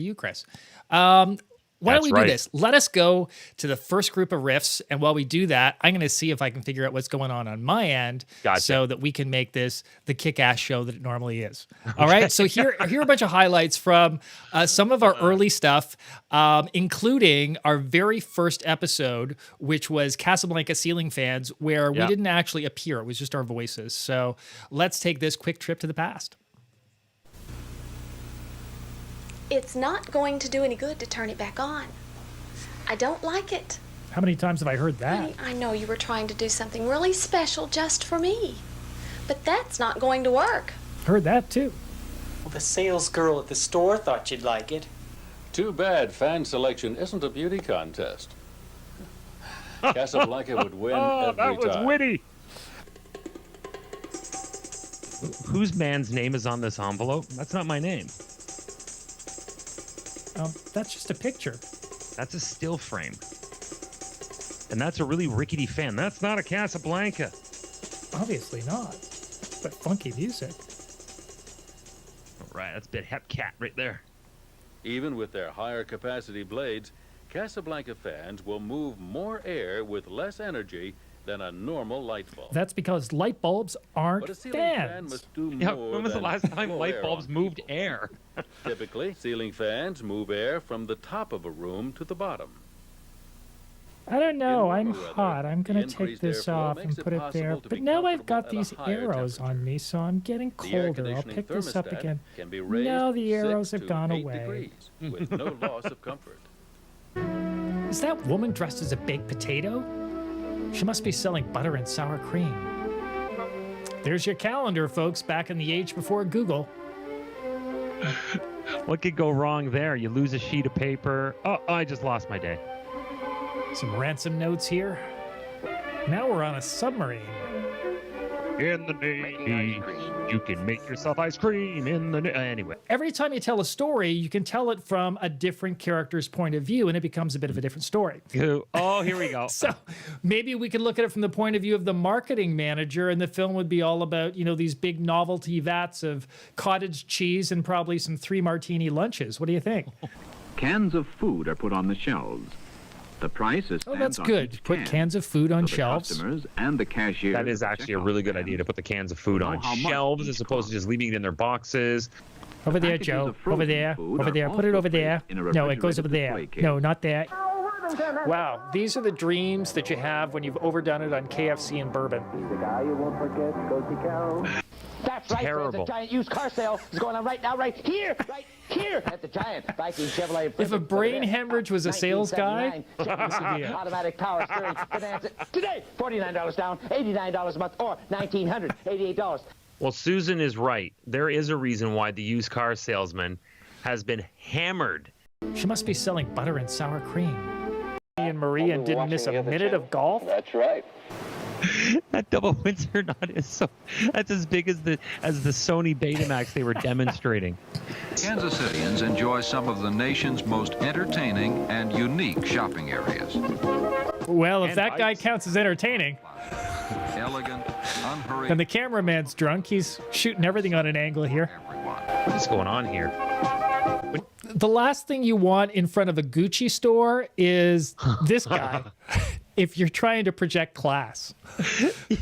You, Chris. Why don't we do this? Let us go to the first group of riffs, and while we do that, I'm going to see if I can figure out what's going on my end, so that we can make this the kick-ass show that it normally is. All right. So here are a bunch of highlights from some of our early stuff, including our very first episode, which was Casablanca Ceiling Fans, where we didn't actually appear; it was just our voices. So let's take this quick trip to the past. It's not going to do any good to turn it back on. I don't like it. How many times have I heard that? Honey, I know you were trying to do something really special just for me, but that's not going to work. Heard that too. Well, the sales girl at the store thought you'd like it. Too bad fan selection isn't a beauty contest. Casablanca would win every time. That was witty. Whose man's name is on this envelope? That's not my name. That's just a picture. That's a still frame. And that's a really rickety fan. That's not a Casablanca. Obviously not. But funky music. All right, that's a bit hep cat right there. Even with their higher capacity blades, Casablanca fans will move more air with less energy than a normal light bulb. That's because light bulbs aren't But a ceiling fan fans. must do Yeah, more when was the than last time pull light air bulbs on moved people. air? Typically, ceiling fans move air from the top of a room to the bottom. I don't know. I'm warmer weather, hot. I'm going to take increased this airflow off makes and it put it there. possible to But be now I've got comfortable at a these higher arrows on temperature. me, so I'm getting The air colder. I'll conditioning pick this up thermostat again. can be raised No, the 6 arrows have to gone 8 away. degrees with no loss of comfort. Is that woman dressed as a baked potato? She must be selling butter and sour cream. There's your calendar, folks, back in the age before Google. What could go wrong there? You lose a sheet of paper. Oh, I just lost my day. Some ransom notes here. Now we're on a submarine. In the Navy, you can make yourself ice cream in the anyway. Every time you tell a story, you can tell it from a different character's point of view, and it becomes a bit of a different story. Oh, here we go. So maybe we could look at it from the point of view of the marketing manager, and the film would be all about, these big novelty vats of cottage cheese and probably some 3 martini lunches. What do you think? Cans of food are put on the shelves. The price is that's on good. each Put can, cans of food on so the shelves. Customers and the cashier. That is actually a really good idea to put the cans of food on shelves as opposed to just leaving it in their boxes. Over there, Joe. Over there. Over there. Put it over there. No, it goes over there. No, not there. Wow, these are the dreams that you have when you've overdone it on KFC and bourbon. The guy you won't forget, Cozy Cow. That's right, Terrible. there's a giant used car sale is going on right now, right here at the giant Viking Chevrolet. If a brain hemorrhage was a sales guy, automatic power steering, finance it today. $49 down, $89 a month, or $1,988. Well, Susan is right. There is a reason why the used car salesman has been hammered. She must be selling butter and sour cream. And Maria didn't miss a minute of golf. That's right. That double Windsor knot is that's as big as the Sony Betamax they were demonstrating. Kansas Cityans enjoy some of the nation's most entertaining and unique shopping areas. Well, if that guy counts as entertaining, Elegant, unhurried. then the cameraman's drunk. He's shooting everything on an angle here. What is going on here? The last thing you want in front of a Gucci store is this guy. If you're trying to project class.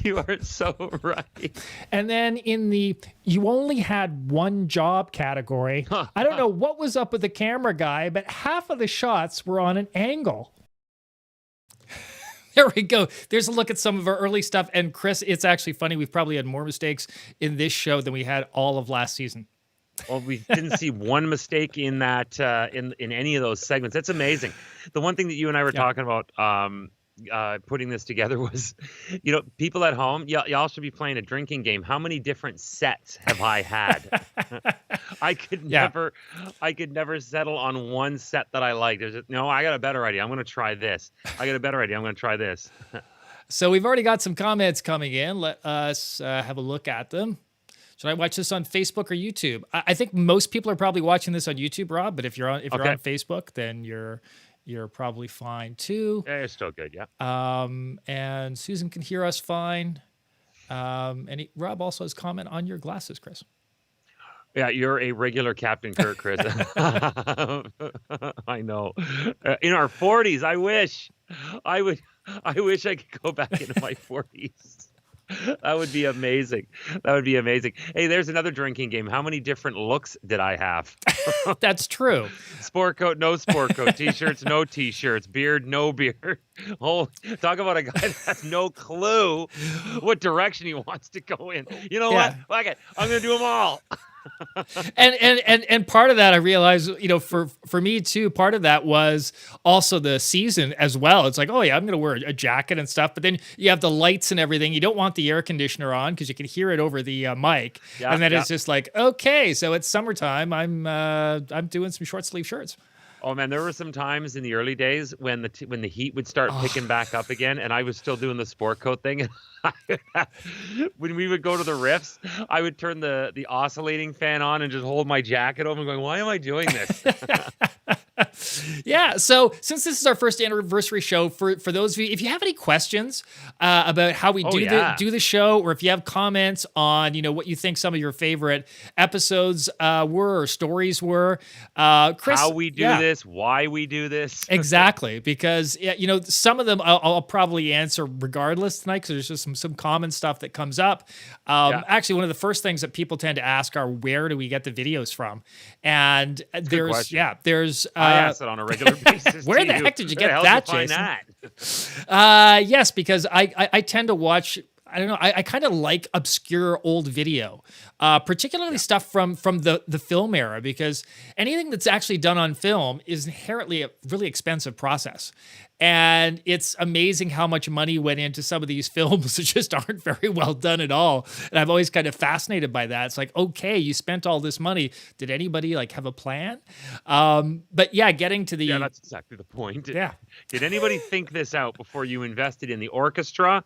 You are so right. And then you only had one job category. I don't know what was up with the camera guy, but half of the shots were on an angle. There we go. There's a look at some of our early stuff. And Chris, it's actually funny. We've probably had more mistakes in this show than we had all of last season. Well, we didn't see one mistake in that in any of those segments. That's amazing. The one thing that you and I were talking about putting this together was, people at home, y'all should be playing a drinking game. How many different sets have I had? I could never settle on one set that I liked. I got a better idea. I'm going to try this. I got a better idea. I'm going to try this. So we've already got some comments coming in. Let us have a look at them. Should I watch this on Facebook or YouTube? I think most people are probably watching this on YouTube, Rob. But if you're on Facebook, then you're probably fine too. Yeah, you're still good, yeah. And Susan can hear us fine. And Rob also has comment on your glasses, Chris. Yeah, you're a regular Captain Kirk, Chris. I know. In our 40s, I wish I would. I wish I could go back into my 40s. That would be amazing. That would be amazing. Hey, there's another drinking game. How many different looks did I have? That's true. Sport coat, no sport coat. T-shirts, no t-shirts. Beard, no beard. Oh, talk about a guy that has no clue what direction he wants to go in. You know what? Fuck it. I'm gonna do them all. and part of that, I realized, for me too, part of that was also the season as well. It's like, oh yeah, I'm going to wear a jacket and stuff, but then you have the lights and everything. You don't want the air conditioner on because you can hear it over the mic. Yeah, and then it's just like, okay, so it's summertime. I'm doing some short sleeve shirts. Oh man, there were some times in the early days when the heat would start picking back up again, and I was still doing the sport coat thing. When we would go to the riffs, I would turn the oscillating fan on and just hold my jacket open, going, "Why am I doing this?" Yeah. So since this is our first anniversary show, for those of you, if you have any questions about how we do the show, or if you have comments on what you think some of your favorite episodes were or stories were, Chris, how we do this, why we do this, exactly, because some of them I'll probably answer regardless tonight because there's just some common stuff that comes up. Actually, one of the first things that people tend to ask are, where do we get the videos from? And there's I ask it on a regular basis. Where the heck did you get that, Jason? Yes, because I tend to watch. I don't know. I kind of like obscure old video, particularly stuff from the film era, because anything that's actually done on film is inherently a really expensive process. And it's amazing how much money went into some of these films that just aren't very well done at all. And I'm always kind of fascinated by that. It's like, okay, you spent all this money. Did anybody have a plan? But yeah, getting to the... Yeah, that's exactly the point. Yeah. Did anybody think this out before you invested in the orchestra?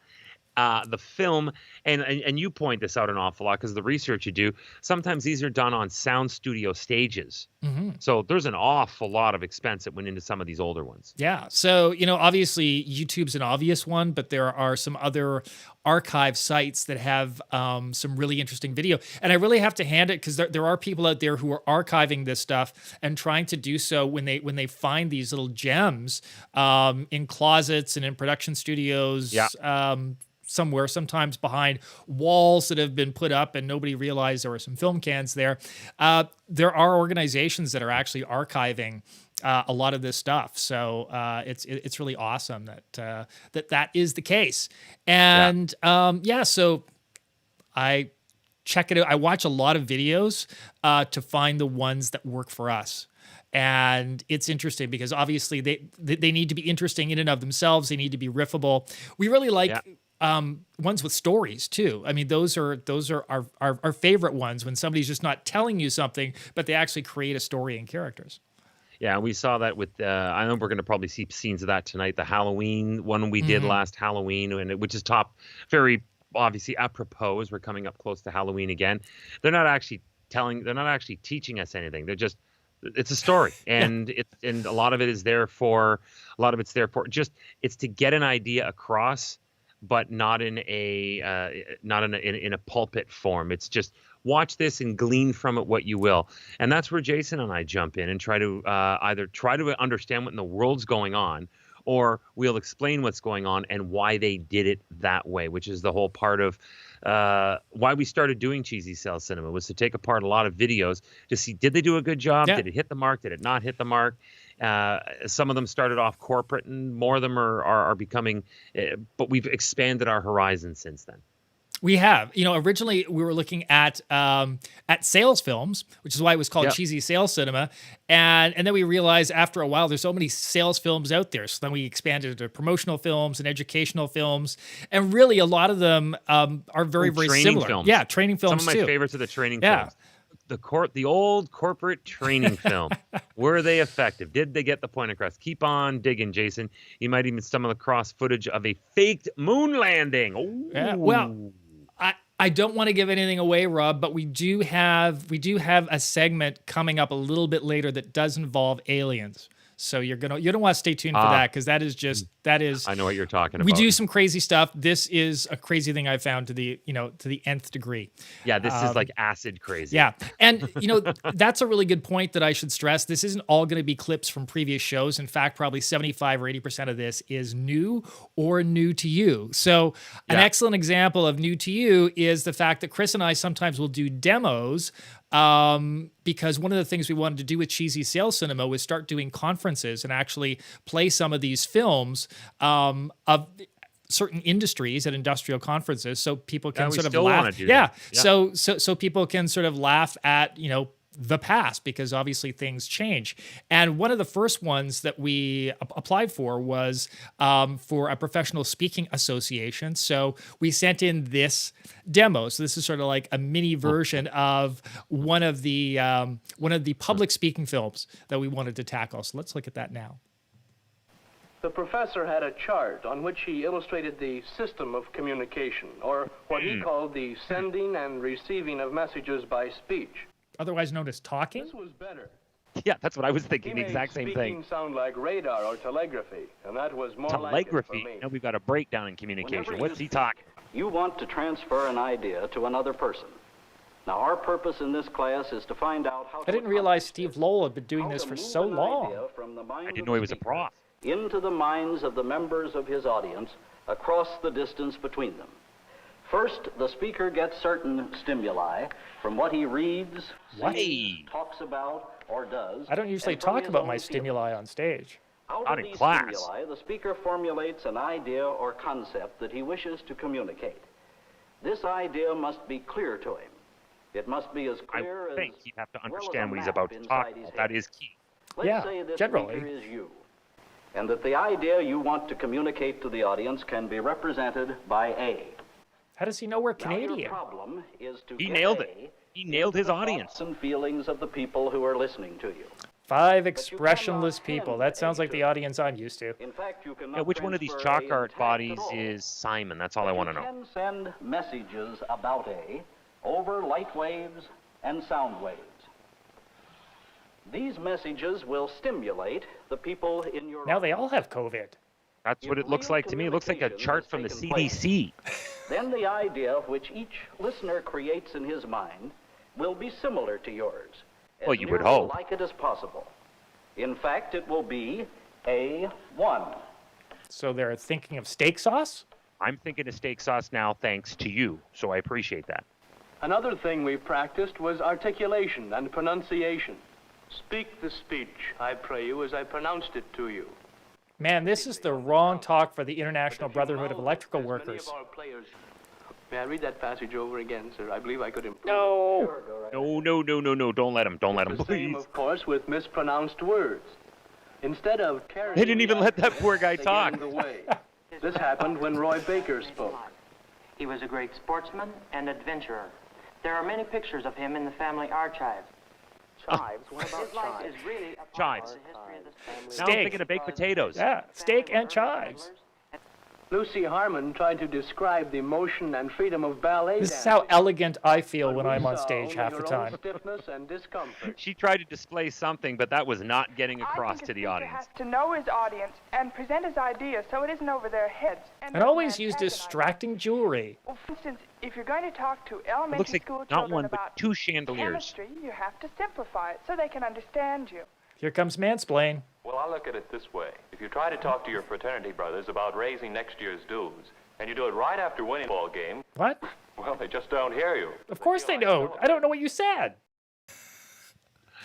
The film, and you point this out an awful lot because the research you do, sometimes these are done on sound studio stages. Mm-hmm. So there's an awful lot of expense that went into some of these older ones. Yeah. So, obviously YouTube's an obvious one, but there are some other archive sites that have some really interesting video. And I really have to hand it, because there are people out there who are archiving this stuff and trying to do so when they find these little gems in closets and in production studios. Yeah. Somewhere, sometimes behind walls that have been put up and nobody realized there were some film cans there. There are organizations that are actually archiving a lot of this stuff. So it's really awesome that is the case. And so I check it out. I watch a lot of videos to find the ones that work for us. And it's interesting because obviously they need to be interesting in and of themselves. They need to be riffable. We really like ones with stories too. I mean, those are our favorite ones, when somebody's just not telling you something, but they actually create a story and characters. Yeah, we saw that with, I know we're going to probably see scenes of that tonight, the Halloween one we did last Halloween, which is very obviously apropos as we're coming up close to Halloween again. They're not actually teaching us anything. It's a story, and and a lot of it is there for, it's to get an idea across, but not in a pulpit form. It's just watch this and glean from it what you will. And that's where Jason and I jump in and try to either try to understand what in the world's going on, or we'll explain what's going on and why they did it that way, which is the whole part of why we started doing Cheezy Sales Cinema, was to take apart a lot of videos to see, did they do a good job? Yeah. Did it hit the mark? Did it not hit the mark? Some of them started off corporate, and more of them are becoming, but we've expanded our horizon since then. We have. Originally we were looking at sales films, which is why it was called Cheezy Sales Cinema. And then we realized after a while there's so many sales films out there. So then we expanded to promotional films and educational films. And really a lot of them are very, very similar. Films. Yeah, training films too. Some of my favorites are the training films. The old corporate training film. Were they effective? Did they get the point across? Keep on digging, Jason. You might even stumble across footage of a faked moon landing. Ooh. Yeah, well, I don't want to give anything away, Rob, but we do have a segment coming up a little bit later that does involve aliens. So you don't want to stay tuned for that, because that is I know what you're talking about. We do some crazy stuff. This is a crazy thing I found to the nth degree. Yeah, this is like acid crazy. Yeah. And that's a really good point that I should stress. This isn't all going to be clips from previous shows. In fact, probably 75 or 80% of this is new or new to you. So an excellent example of new to you is the fact that Chris and I sometimes will do demos, because one of the things we wanted to do with Cheezy Sales Cinema was start doing conferences and actually play some of these films of certain industries at industrial conferences, so people can sort of laugh. So people can sort of laugh at the past, because obviously things change. And one of the first ones that we applied for was for a professional speaking association. So we sent in this demo. So this is sort of like a mini version of one of the public speaking films that we wanted to tackle. So let's look at that now. The professor had a chart on which he illustrated the system of communication, or what he called the sending and receiving of messages by speech. Otherwise known as talking? This was better. Yeah, that's what I was thinking, the exact same thing. Speaking sound like radar or telegraphy, and that was more telegraphy. Like it for me. Now we've got a breakdown in communication. What's he talking? You want to transfer an idea to another person. Now, our purpose in this class is to find out how I didn't realize Steve Lowell had been doing this for so long. I didn't know he was a prof. Into the minds of the members of his audience across the distance between them. First, the speaker gets certain stimuli from what he reads, sings, talks about, or does. I don't usually talk about my stimuli on stage. Out of these stimuli, the speaker formulates an idea or concept that he wishes to communicate. This idea must be clear to him. It must be as clear as... I think he'd have to understand what he's about to talk about. That is key. Let's say this speaker is you, and that the idea you want to communicate to the audience can be represented by A. How does he know we're Canadian? Your problem is to he nailed it. He nailed his audience. And feelings of the people who are listening to you. 5 expressionless people. That sounds like the audience I'm used to. In fact, you cannot which one of these chalk art bodies is Simon? That's all I want to know. You can send messages about A over light waves and sound waves. These messages will stimulate the people in your... Now they all have COVID. That's what it looks like to me. It looks like a chart from the CDC. Then the idea which each listener creates in his mind will be similar to yours. Well, you would hope. Like it as possible. In fact, it will be A1. So they're thinking of steak sauce? I'm thinking of steak sauce now, thanks to you. So I appreciate that. Another thing we practiced was articulation and pronunciation. Speak the speech, I pray you, as I pronounced it to you. Man, this is the wrong talk for the International Brotherhood of Electrical Workers. May I read that passage over again, sir? I believe I could improve. No. No. Don't let him. Don't let him, the please. Same, of course, with mispronounced words. Instead of carrying... They didn't even let that poor guy talk. This happened when Roy Baker spoke. He was a great sportsman and adventurer. There are many pictures of him in the family archives. Chives? What about His life is really a chives. history of this family. Now I'm thinking of baked potatoes. Yeah, steak and chives. Lucy Harmon tried to describe the motion and freedom of ballet This is how elegant I feel when I'm on stage half the time. Stiffness and discomfort. She tried to display something, but that was not getting across to the audience. Has to know his audience and present his ideas so it isn't over their heads. And always use distracting jewelry. Well, for instance, if you're going to talk to elementary school not children one, about but 2 chandeliers. chemistry, you have to simplify it so they can understand you. Here comes mansplain. Well, I look at it this way. If you try to talk to your fraternity brothers about raising next year's dues, and you do it right after winning a ball game... What? Well, they just don't hear you. Of course they don't. I don't know what you said.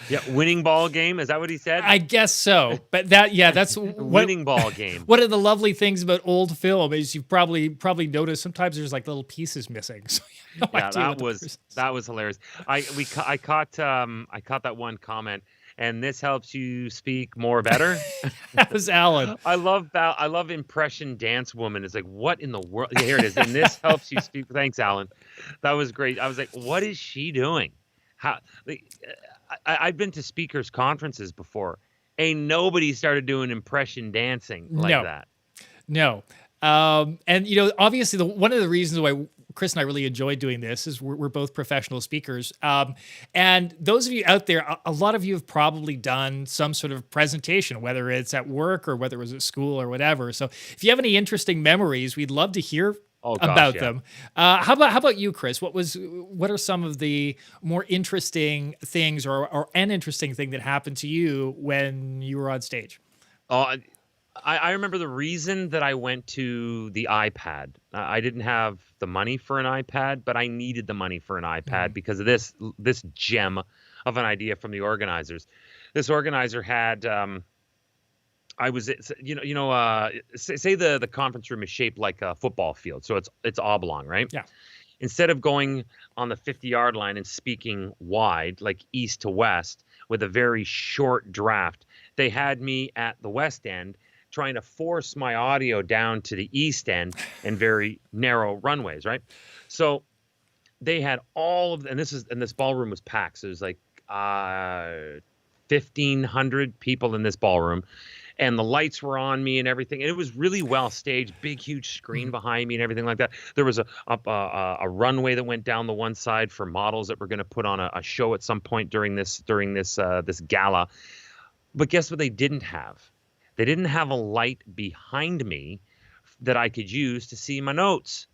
Yeah, winning ball game. Is that what he said? I guess so. But that's winning ball game. One of the lovely things about old film is you've probably noticed sometimes there's like little pieces missing. So you have no idea that was hilarious. I caught that one comment. And this helps you speak more better. That was Alan. I love impression dance woman. It's like, what in the world? Yeah, here it is. And this helps you speak. Thanks, Alan. That was great. I was like, what is she doing? How? I've been to speakers conferences before. Ain't nobody started doing impression dancing like that. No. And obviously one of the reasons why Chris and I really enjoy doing this is we're both professional speakers. And those of you out there, a lot of you have probably done some sort of presentation, whether it's at work or whether it was at school or whatever. So if you have any interesting memories, we'd love to hear about them. How about you, Chris? What are some of the more interesting things or an interesting thing that happened to you when you were on stage? I remember the reason that I went to the iPad. I didn't have the money for an iPad, but I needed the money for an iPad because of this gem of an idea from the organizers. This organizer had, say the conference room is shaped like a football field, so it's oblong, right? Yeah. Instead of going on the 50-yard line and speaking wide, like east to west, with a very short draft, they had me at the west end trying to force my audio down to the east end and very narrow runways, right? So they had and this ballroom was packed. So it was like 1,500 people in this ballroom, and the lights were on me and everything. And it was really well staged, big, huge screen behind me and everything like that. There was a runway that went down the one side for models that were going to put on a show at some point during this gala. But guess what they didn't have? They didn't have a light behind me that I could use to see my notes.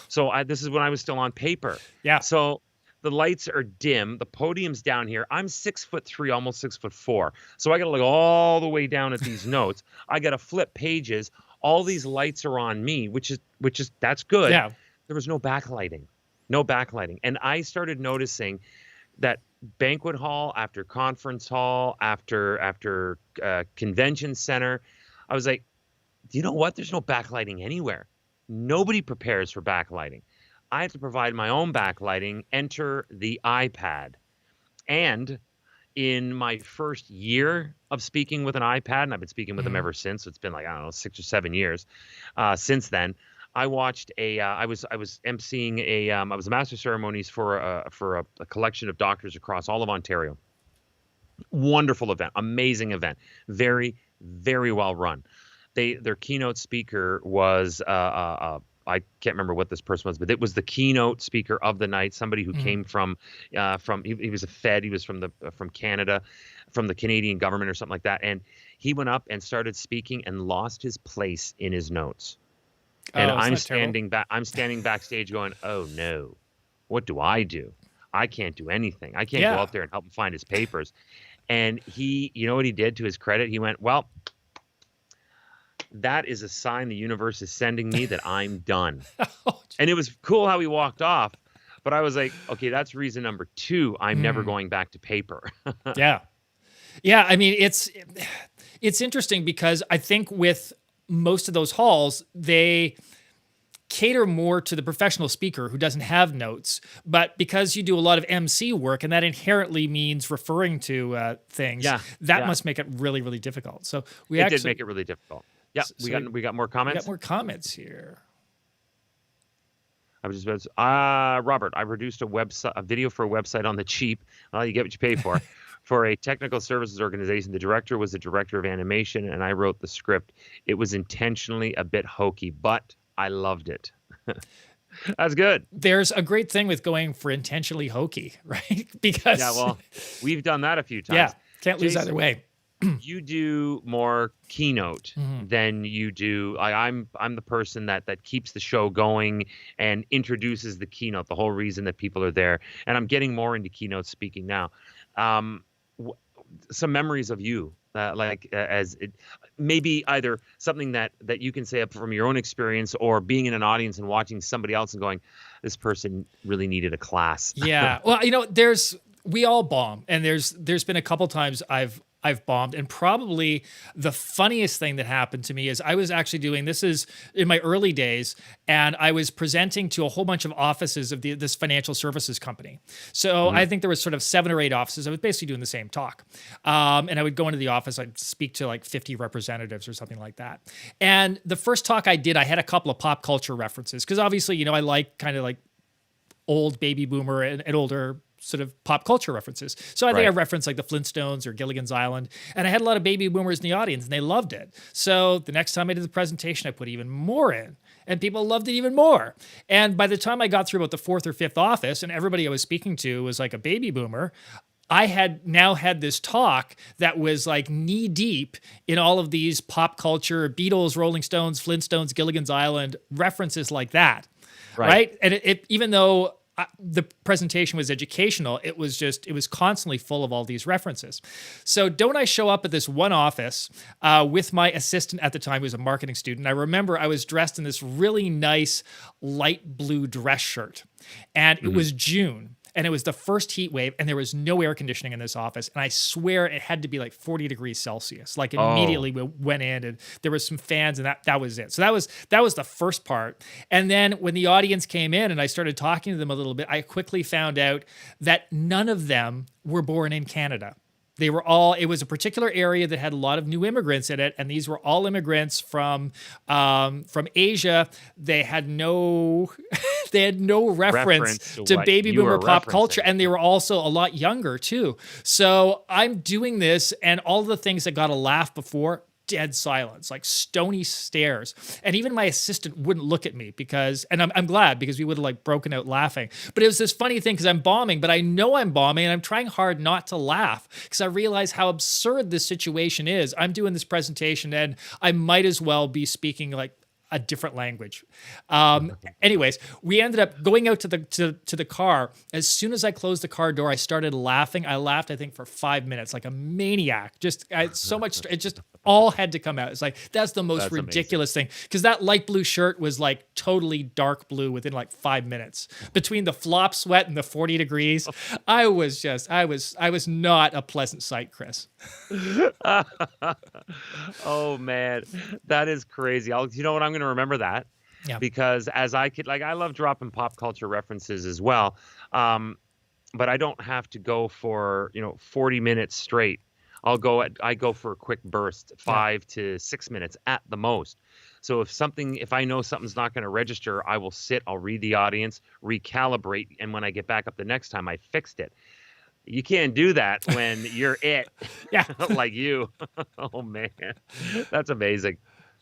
So this is when I was still on paper. Yeah. So the lights are dim. The podium's down here. I'm 6'3", almost 6'4". So I got to look all the way down at these notes. I got to flip pages. All these lights are on me, which is that's good. Yeah. There was no backlighting. And I started noticing that banquet hall after conference hall after convention center, I was like, you know what? There's no backlighting anywhere. Nobody prepares for backlighting. I have to provide my own backlighting. Enter the iPad. And in my first year of speaking with an iPad, and I've been speaking with them ever since, so it's been like, I don't know, 6 or 7 years since then. I watched I was emceeing I was a master ceremonies for a collection of doctors across all of Ontario. Wonderful event, amazing event, very, very well run. Their keynote speaker was I can't remember what this person was, but it was the keynote speaker of the night. Somebody who came from he was a Fed. He was from Canada, from the Canadian government or something like that. And he went up and started speaking and lost his place in his notes. And I'm standing backstage going, oh no, what do? I can't do anything. I can't go out there and help him find his papers. And he, you know what he did to his credit? He went, well, that is a sign the universe is sending me that I'm done. And it was cool how he walked off. But I was like, okay, that's reason number 2. I'm never going back to paper. Yeah. Yeah. I mean, it's interesting because I think with most of those halls, they cater more to the professional speaker who doesn't have notes. But because you do a lot of MC work, and that inherently means referring to things, that must make it really, really difficult. So it did make it really difficult. Yeah, we got more comments. We got more comments here. I was just about to, Robert, I produced a video for a website on the cheap. Well, you get what you pay for. For a technical services organization. The director was the director of animation, and I wrote the script. It was intentionally a bit hokey, but I loved it. That's good. There's a great thing with going for intentionally hokey, right? Because we've done that a few times. Yeah, can't lose either way. You do more keynote than you do. I'm the person that keeps the show going and introduces the keynote, the whole reason that people are there. And I'm getting more into keynote speaking now. Some memories of you, maybe either something that you can say from your own experience, or being in an audience and watching somebody else and going, this person really needed a class. Yeah. Well, we all bomb, and there's been a couple times I've bombed, and probably the funniest thing that happened to me is I was actually this is in my early days, and I was presenting to a whole bunch of offices of this financial services company. So I think there was sort of 7 or 8 offices. I was basically doing the same talk. And I would go into the office, I'd speak to like 50 representatives or something like that. And the first talk I did, I had a couple of pop culture references, because obviously, I like kind of like old baby boomer and older sort of pop culture references. So I think I referenced like the Flintstones or Gilligan's Island, and I had a lot of baby boomers in the audience, and they loved it. So the next time I did the presentation, I put even more in, and people loved it even more. And by the time I got through about the fourth or fifth office, and everybody I was speaking to was like a baby boomer, I had now had this talk that was like knee deep in all of these pop culture, Beatles, Rolling Stones, Flintstones, Gilligan's Island references like that. Right. And it even though the presentation was educational, it was constantly full of all these references. So don't I show up at this one office with my assistant at the time, who was a marketing student. I remember I was dressed in this really nice light blue dress shirt, and it was June. And it was the first heat wave, and there was no air conditioning in this office. And I swear it had to be like 40 degrees Celsius. Like immediately we went in, and there was some fans, and that was it. So that was the first part. And then when the audience came in and I started talking to them a little bit, I quickly found out that none of them were born in Canada. They were all, it was a particular area that had a lot of new immigrants in it, and these were all immigrants from Asia. They had no reference to baby boomer pop culture, and they were also a lot younger too. So I'm doing this, and all the things that got a laugh before, dead silence, like stony stares. And even my assistant wouldn't look at me because, and I'm glad, because we would have like broken out laughing. But it was this funny thing because I'm bombing, but I know I'm bombing, and I'm trying hard not to laugh because I realize how absurd this situation is. I'm doing this presentation, and I might as well be speaking like a different language. Anyways, we ended up going out to the car. As soon as I closed the car door, I started laughing. I laughed, I think, for 5 minutes, like a maniac. So much, it just all had to come out. It's like, that's the most ridiculous thing. Because that light blue shirt was like totally dark blue within like 5 minutes. Between the flop sweat and the 40 degrees, I was not a pleasant sight, Chris. Oh man, that is crazy. You know what, I'm going to remember that, because as I love dropping pop culture references as well, but I don't have to go for 40 minutes straight. I go for a quick burst, 5 to 6 minutes at the most. So if I know something's not going to register, I will I'll read the audience, recalibrate, and when I get back up the next time, I fixed it. You can't do that when you're like you. Oh man, that's amazing.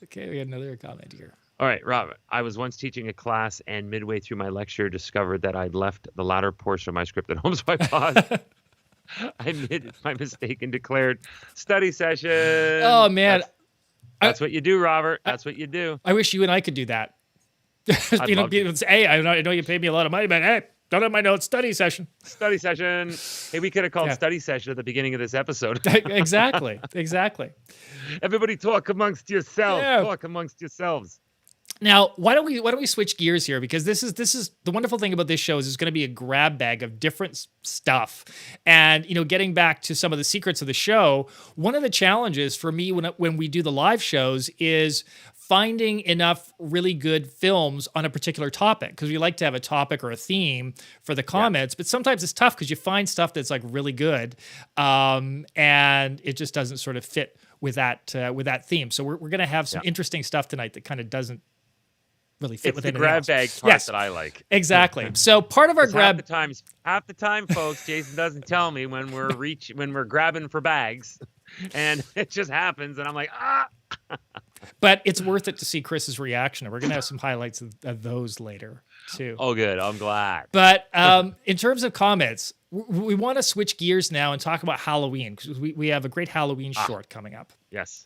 Okay, we got another comment here. All right, Robert. I was once teaching a class, and midway through my lecture, discovered that I'd left the latter portion of my script at home, so I paused. I admitted my mistake and declared study session. Oh man, that's what you do, Robert. That's what you do. I wish you and I could do that. People say, "Hey, I know you paid me a lot of money, but hey, don't have my notes. Study session. Study session." Hey, we could have called study session at the beginning of this episode. Exactly. Everybody talk amongst yourselves. Yeah. Talk amongst yourselves. Now, why don't we switch gears here? Because this is the wonderful thing about this show is it's going to be a grab bag of different stuff. And, getting back to some of the secrets of the show, one of the challenges for me when we do the live shows is finding enough really good films on a particular topic, because we like to have a topic or a theme for the comments, but sometimes it's tough because you find stuff that's like really good, and it just doesn't sort of fit with that theme. So we're going to have some interesting stuff tonight that kind of doesn't really fit with anything else. It's the grab bag part that I like. Exactly. So part of our grab half the time, folks, Jason doesn't tell me when we're grabbing for bags, and it just happens, and I'm like, ah. But it's worth it to see Chris's reaction. We're going to have some highlights of those later too. Oh, good. I'm glad. But in terms of comments, we want to switch gears now and talk about Halloween, because we have a great Halloween short coming up. Yes.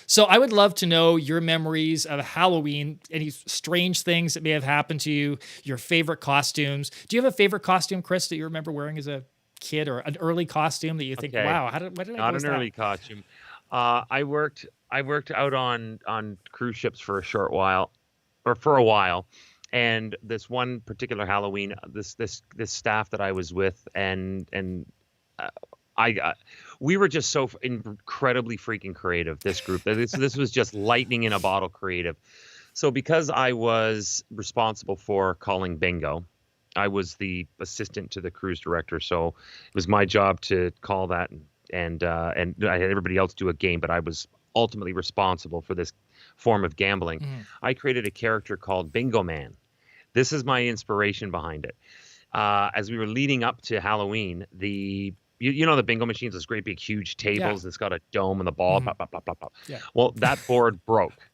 So I would love to know your memories of Halloween, any strange things that may have happened to you, your favorite costumes. Do you have a favorite costume, Chris, that you remember wearing as a kid, or an early costume that you think, wow, why did I Not an early costume. I worked out on cruise ships for a while, and this one particular Halloween, this staff that I was with, and we were just so incredibly freaking creative. This group, this was just lightning in a bottle creative. So because I was responsible for calling bingo, I was the assistant to the cruise director. So it was my job to call that, and I had everybody else do a game, but I was ultimately responsible for this form of gambling. I created a character called Bingo Man. This is my inspiration behind it. as we were leading up to Halloween, you know the bingo machines, those great big huge tables. It's got a dome and the ball. Pop, pop, pop, pop, pop. Yeah. Well, that board broke.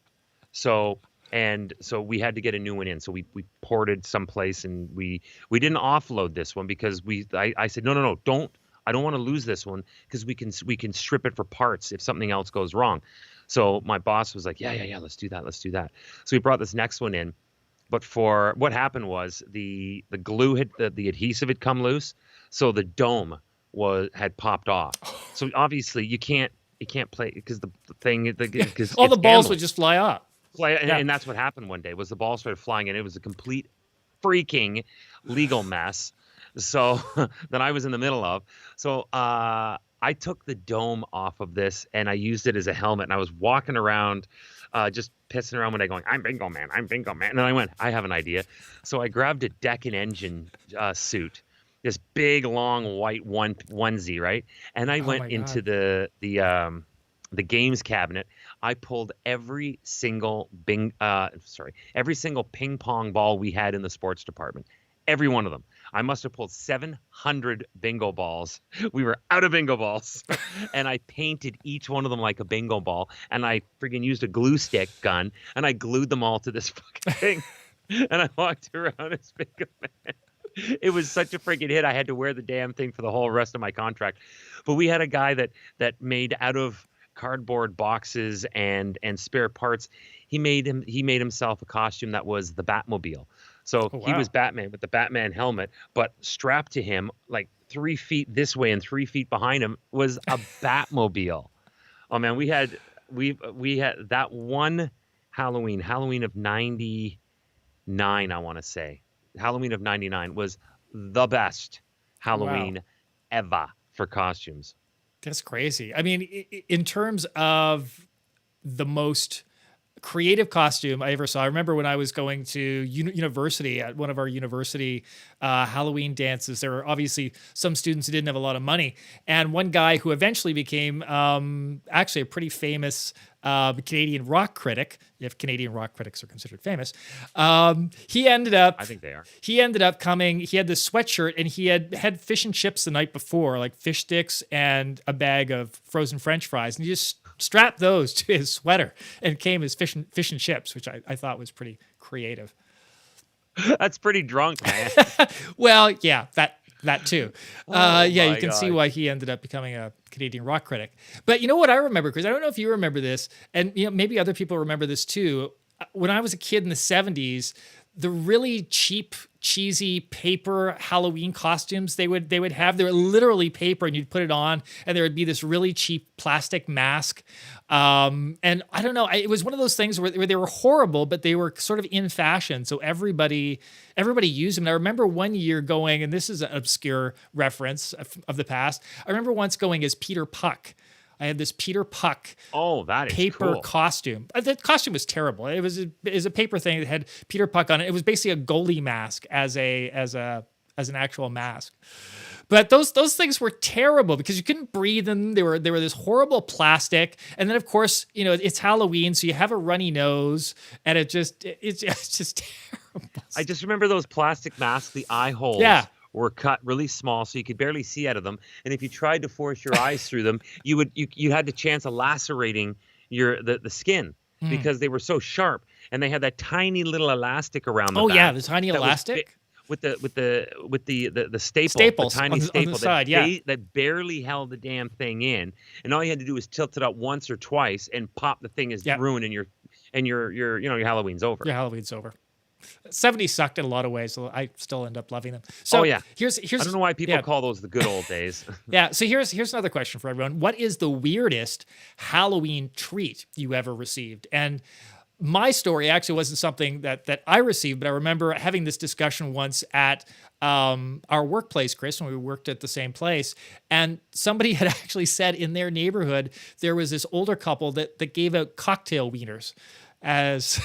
So we had to get a new one in. So we ported someplace, and we didn't offload this one because I said no, don't. I don't want to lose this one because we can strip it for parts if something else goes wrong. So my boss was like, yeah, let's do that. So we brought this next one in. But for what happened was the glue the adhesive had come loose, so the dome had popped off. So obviously you can't play because the thing all the balls would just fly off. And that's what happened one day was the ball started flying, and it was a complete freaking legal mess. So that I was in the middle of. So I took the dome off of this and I used it as a helmet, and I was walking around just pissing around one day going, I'm bingo man. And then I went, I have an idea. So I grabbed a deck and engine suit, this big long white onesie, right? And I went into the games cabinet. I pulled every single ping pong ball we had in the sports department. Every one of them. I must have pulled 700 bingo balls. We were out of bingo balls. And I painted each one of them like a bingo ball. And I freaking used a glue stick gun. And I glued them all to this fucking thing. And I walked around as bingo man. It was such a freaking hit. I had to wear the damn thing for the whole rest of my contract. But we had a guy that made out of cardboard boxes and spare parts. He made himself a costume that was the Batmobile. So he was Batman with the Batman helmet, but strapped to him like 3 feet this way and 3 feet behind him was a Batmobile. Oh man, we had that one Halloween of 99, I want to say. Halloween of 99 was the best Halloween ever for costumes. That's crazy. I mean, in terms of the most creative costume I ever saw, I remember when I was going to university at one of our university Halloween dances, there were obviously some students who didn't have a lot of money. And one guy who eventually became actually a pretty famous Canadian rock critic, if Canadian rock critics are considered famous, he ended up... I think they are. He ended up coming, he had this sweatshirt, and he had fish and chips the night before, like fish sticks and a bag of frozen French fries. And he just strapped those to his sweater and came as fish and chips, which I thought was pretty creative. That's pretty drunk, man. Well, yeah, that too. You can see why he ended up becoming a Canadian rock critic. But you know what I remember, because I don't know if you remember this, and maybe other people remember this too. When I was a kid in the 70s, the really cheap, cheesy paper Halloween costumes they would have, they were literally paper, and you'd put it on, and there would be this really cheap plastic mask. And I don't know, it was one of those things where they were horrible, but they were sort of in fashion. So everybody used them. And I remember one year going, and this is an obscure reference of the past. I remember once going as Peter Puck. I had this Peter Puck paper costume. The costume was terrible. It was a paper thing that had Peter Puck on it. It was basically a goalie mask as an actual mask. But those things were terrible because you couldn't breathe in them. They were this horrible plastic. And then of course, it's Halloween, so you have a runny nose, and it's just terrible. I just remember those plastic masks, the eye holes. Yeah. Were cut really small so you could barely see out of them, and if you tried to force your eyes through them, you had the chance of lacerating the skin because they were so sharp, and they had that tiny little elastic around the back. Yeah, the tiny elastic with the staple, staples, the tiny on staple the side, that barely held the damn thing in, and all you had to do was tilt it up once or twice and pop the thing is ruined, and your Halloween's over. Your Halloween's over. 70s sucked in a lot of ways, so I still end up loving them. So here's I don't know why people call those the good old days. So here's another question for everyone. What is the weirdest Halloween treat you ever received? And my story actually wasn't something that I received, but I remember having this discussion once at our workplace, Chris, when we worked at the same place. And somebody had actually said in their neighborhood, there was this older couple that gave out cocktail wieners as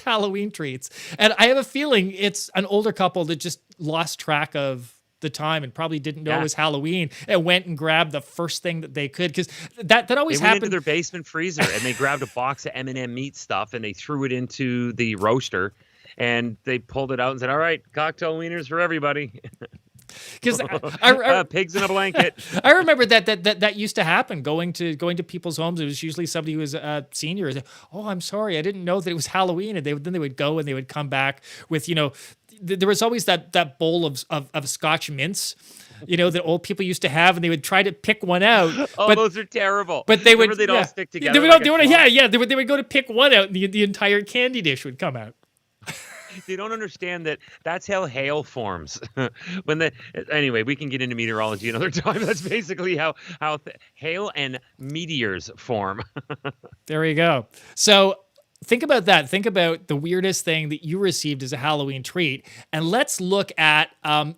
Halloween treats. And I have a feeling it's an older couple that just lost track of the time and probably didn't know it was Halloween and went and grabbed the first thing that they could, because that always happened. They went into their basement freezer and they grabbed a box of M&M meat stuff and they threw it into the roaster and they pulled it out and said, "All right, cocktail wieners for everybody." Because pigs in a blanket. I remember that used to happen. Going to people's homes, it was usually somebody who was a senior. Oh, I'm sorry, I didn't know that it was Halloween, and then they would go and they would come back with, there was always that bowl of Scotch mints, that old people used to have, and they would try to pick one out. Oh, those are terrible. But they they'd all stick together. They would go to pick one out, and the entire candy dish would come out. They don't understand that's how hail forms. Anyway, we can get into meteorology another time. That's basically how hail and meteors form. There you go. So think about that. Think about the weirdest thing that you received as a Halloween treat. And let's look at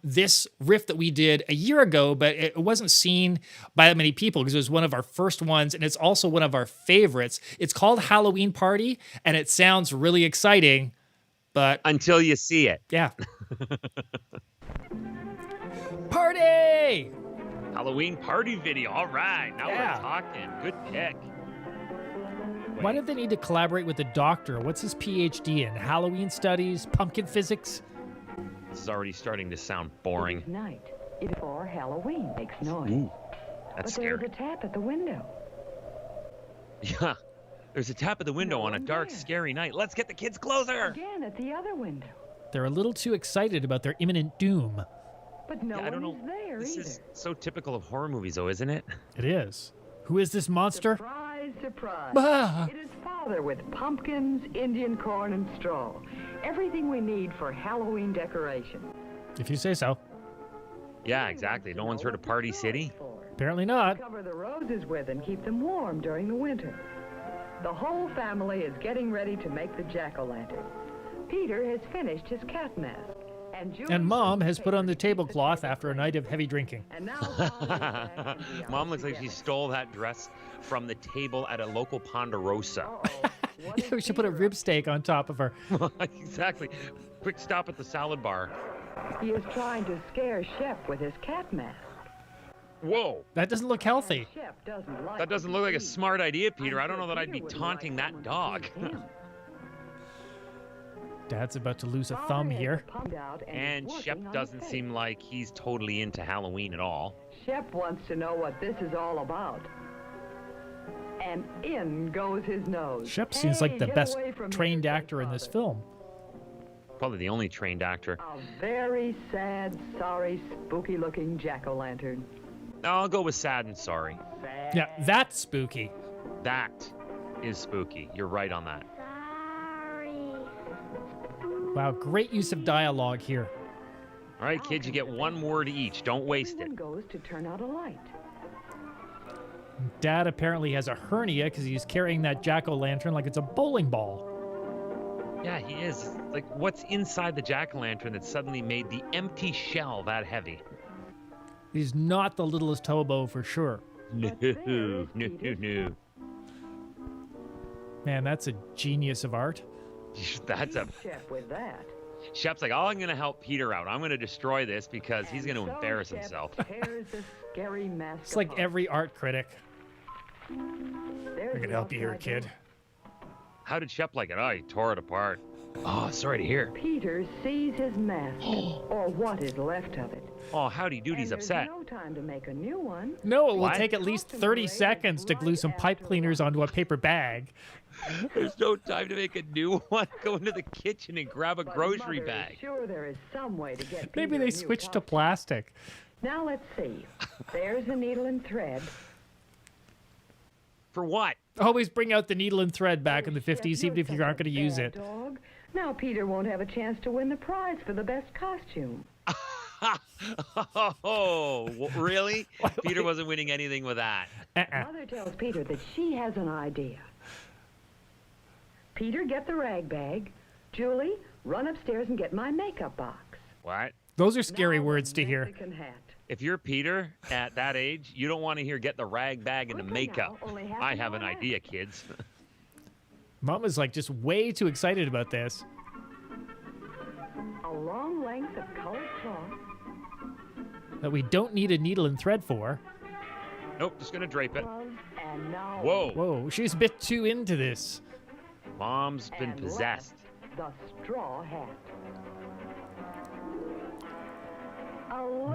this riff that we did a year ago, but it wasn't seen by that many people because it was one of our first ones, and it's also one of our favorites. It's called Halloween Party, and it sounds really exciting. But until you see it. Yeah. Party! Halloween party video. All right. Now we're talking. Good pick. Why do they need to collaborate with a doctor? What's his PhD in? Halloween studies? Pumpkin physics? This is already starting to sound boring. It's night. Before Halloween makes noise. Ooh, that's scary. There's a tap at the window. Yeah. There's a tap at the window on a dark, scary night. Let's get the kids closer. Again at the other window. They're a little too excited about their imminent doom. But no one is there this either. Is so typical of horror movies, though, isn't it? It is. Who is this monster? Surprise, surprise. Bah! It is Father with pumpkins, Indian corn, and straw. Everything we need for Halloween decoration. If you say so. Yeah, exactly. No one's heard of Party City? Apparently not. Cover the roses with and keep them warm during the winter. The whole family is getting ready to make the jack-o'-lantern. Peter has finished his cat mask. And Mom has put on the tablecloth after a night of heavy drinking. And now Mom looks like she stole that dress from the table at a local Ponderosa. Yeah, we should put a rib steak on top of her. Exactly. Quick stop at the salad bar. He is trying to scare Shep with his cat mask. Whoa. That doesn't look healthy. That doesn't look like a smart idea, Peter. I don't know that I'd be taunting that dog. Dad's about to lose a thumb here. And Shep doesn't seem like he's totally into Halloween at all. Shep wants to know what this is all about. And in goes his nose. Shep seems like the best trained actor in this film. Probably the only trained actor. A very sad, sorry, spooky-looking jack-o'-lantern. I'll go with sad and sorry. Yeah, that's spooky. That is spooky. You're right on that. Wow, great use of dialogue here. All right, kids, you get one word each. Don't waste it. Goes to turn out a light. Dad apparently has a hernia because he's carrying that jack-o'-lantern like it's a bowling ball. Yeah, he is. Like, what's inside the jack-o'-lantern that suddenly made the empty shell that heavy? He's not the littlest hobo for sure. No. Man, that's a genius of art. That's a... Shep with that. Shep's like, oh, I'm going to help Peter out. I'm going to destroy this because he's going to embarrass himself. Scary mask it's like every art critic. We're going to help you here, kid. How did Shep like it? Oh, he tore it apart. Oh, sorry to hear. Peter sees his mask, or what is left of it. Oh, howdy doody's upset. There's no time to make a new one. No, it will take at least 30 seconds to glue some pipe cleaners onto a paper bag. There's no time to make a new one. Go into the kitchen and grab a grocery bag. Sure, there is some way to get Maybe they switched to plastic. Now let's see. There's a needle and thread. For what? Always bring out the needle and thread back in the 50s, even if you aren't going to use it. Dog. Now Peter won't have a chance to win the prize for the best costume. Oh, really? Peter wasn't winning anything with that. Mother tells Peter that she has an idea. Peter, get the rag bag. Julie, run upstairs and get my makeup box. What? Those are scary words to hear. Hat. If you're Peter at that age, you don't want to hear get the rag bag and the makeup. I have an idea, kids. Mama's like just way too excited about this. A long length of colored cloth. That we don't need a needle and thread for. Nope, just gonna drape it. And now Whoa. Whoa, she's a bit too into this. Mom's been possessed. the straw hat.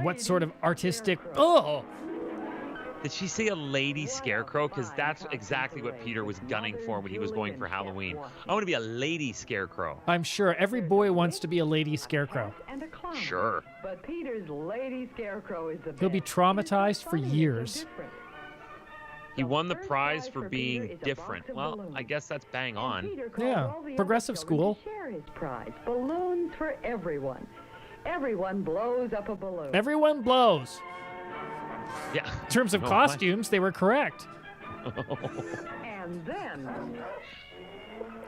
What sort of artistic... Oh! Did she say a lady scarecrow? Because that's exactly what Peter was gunning for when he was going for Halloween. I want to be a lady scarecrow. I'm sure every boy wants to be a lady scarecrow. Sure. But Peter's lady scarecrow is the best. He'll be traumatized for years. He won the prize for being different. Well, I guess that's bang on. Yeah, progressive school. Share his prize. Balloons for everyone. Everyone blows up a balloon. Everyone blows. Yeah. In terms of costumes, they were correct.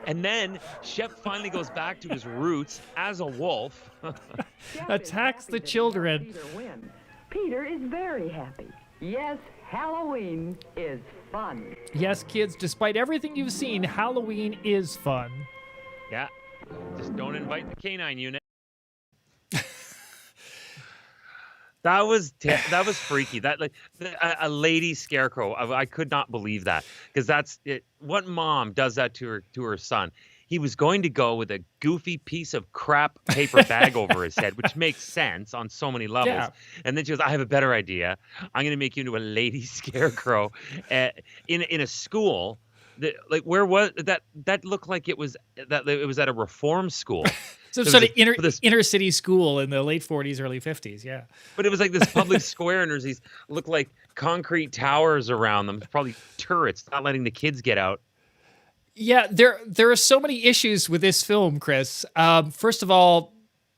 And then Shep finally goes back to his roots as a wolf. Attacks the children. Peter is very happy. Yes, Halloween is fun. Yes, kids, despite everything you've seen, Halloween is fun. Yeah. Just don't invite the canine unit. That was freaky. That like a lady scarecrow. I could not believe that, because that's it. What mom does that to her son? He was going to go with a goofy piece of crap paper bag over his head, which makes sense on so many levels. Yeah. And then she goes, "I have a better idea. I'm going to make you into a lady scarecrow in a school." Where was that? That looked like it was at a reform school. Some sort of inner city school in the late 40s, early 50s, yeah. But it was like this public square, and there's these look like concrete towers around them, probably turrets, not letting the kids get out. Yeah, there are so many issues with this film, Chris. First of all,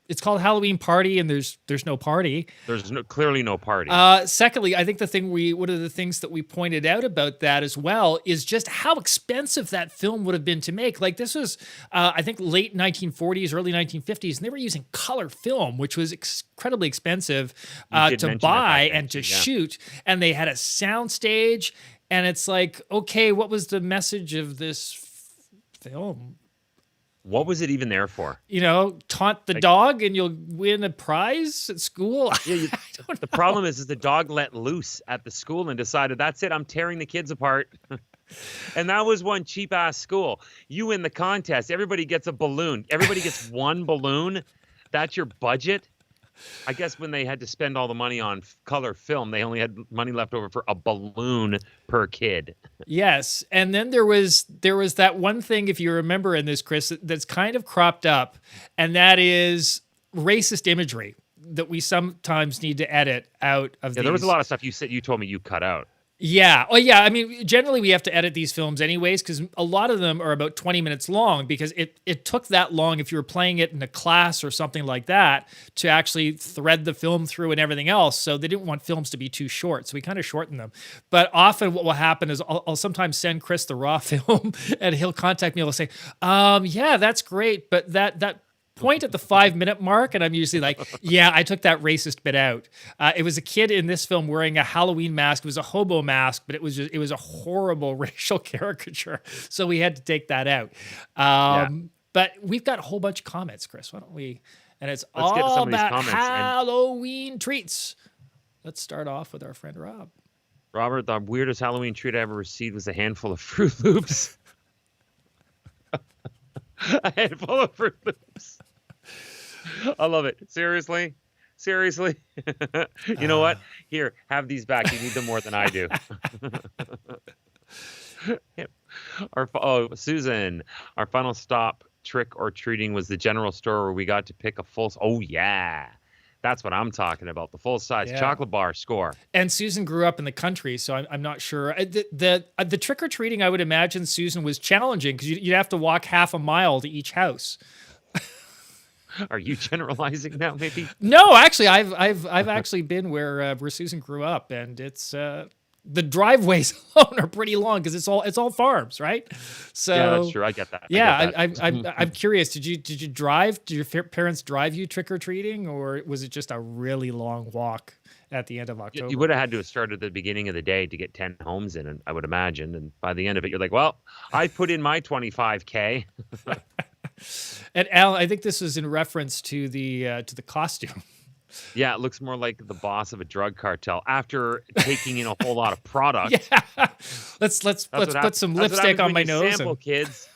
it's called Halloween Party, and there's no party. There's clearly no party. Secondly, I think one of the things that we pointed out about that as well is just how expensive that film would have been to make. Like, this was, I think, late 1940s, early 1950s, and they were using color film, which was incredibly expensive to buy and to shoot. And they had a sound stage, and it's like, okay, what was the message of this film? What was it even there for? Taunt the dog and you'll win a prize at school? Yeah, the problem is the dog let loose at the school and decided, that's it, I'm tearing the kids apart. And that was one cheap-ass school. You win the contest. Everybody gets a balloon. Everybody gets one balloon. That's your budget. I guess when they had to spend all the money on color film, they only had money left over for a balloon per kid. Yes, and then there was that one thing, if you remember in this, Chris, that's kind of cropped up, and that is racist imagery that we sometimes need to edit out of these. There was a lot of stuff you told me you cut out. Yeah. Oh, yeah. I mean, generally we have to edit these films anyways, because a lot of them are about 20 minutes long, because it took that long if you were playing it in a class or something like that to actually thread the film through and everything else. So they didn't want films to be too short. So we kind of shortened them. But often what will happen is I'll sometimes send Chris the raw film and he'll contact me and he'll say, yeah, that's great. But that point at the 5-minute mark, and I'm usually like, yeah, I took that racist bit out. It was a kid in this film wearing a Halloween mask. It was a hobo mask, but it was a horrible racial caricature. So we had to take that out. But we've got a whole bunch of comments, Chris. Why don't we? And it's all about Halloween treats. Let's start off with our friend Rob. Robert, the weirdest Halloween treat I ever received was a handful of Fruit Loops. A handful of Fruit Loops. I love it. Seriously? You know what? Here, have these back. You need them more than I do. Susan, our final stop trick or treating was the general store where we got to pick a full... Oh, yeah. That's what I'm talking about. The full-size chocolate bar score. And Susan grew up in the country, so I'm not sure. The trick-or-treating, I would imagine, Susan, was challenging because you'd have to walk half a mile to each house. Are you generalizing now, maybe? No, actually, I've actually been where Susan grew up, and it's the driveways alone are pretty long because it's all farms, right? So yeah, that's true. I get that. Yeah, I'm curious. Did you drive? Did your parents drive you trick or treating, or was it just a really long walk at the end of October? You would have had to have started at the beginning of the day to get 10 homes in, and I would imagine. And by the end of it, you're like, well, I put in my 25K. And Al, I think this was in reference to the costume. Yeah, it looks more like the boss of a drug cartel after taking in a whole lot of product. Yeah. Let's put some lipstick on my nose. Sample, kids.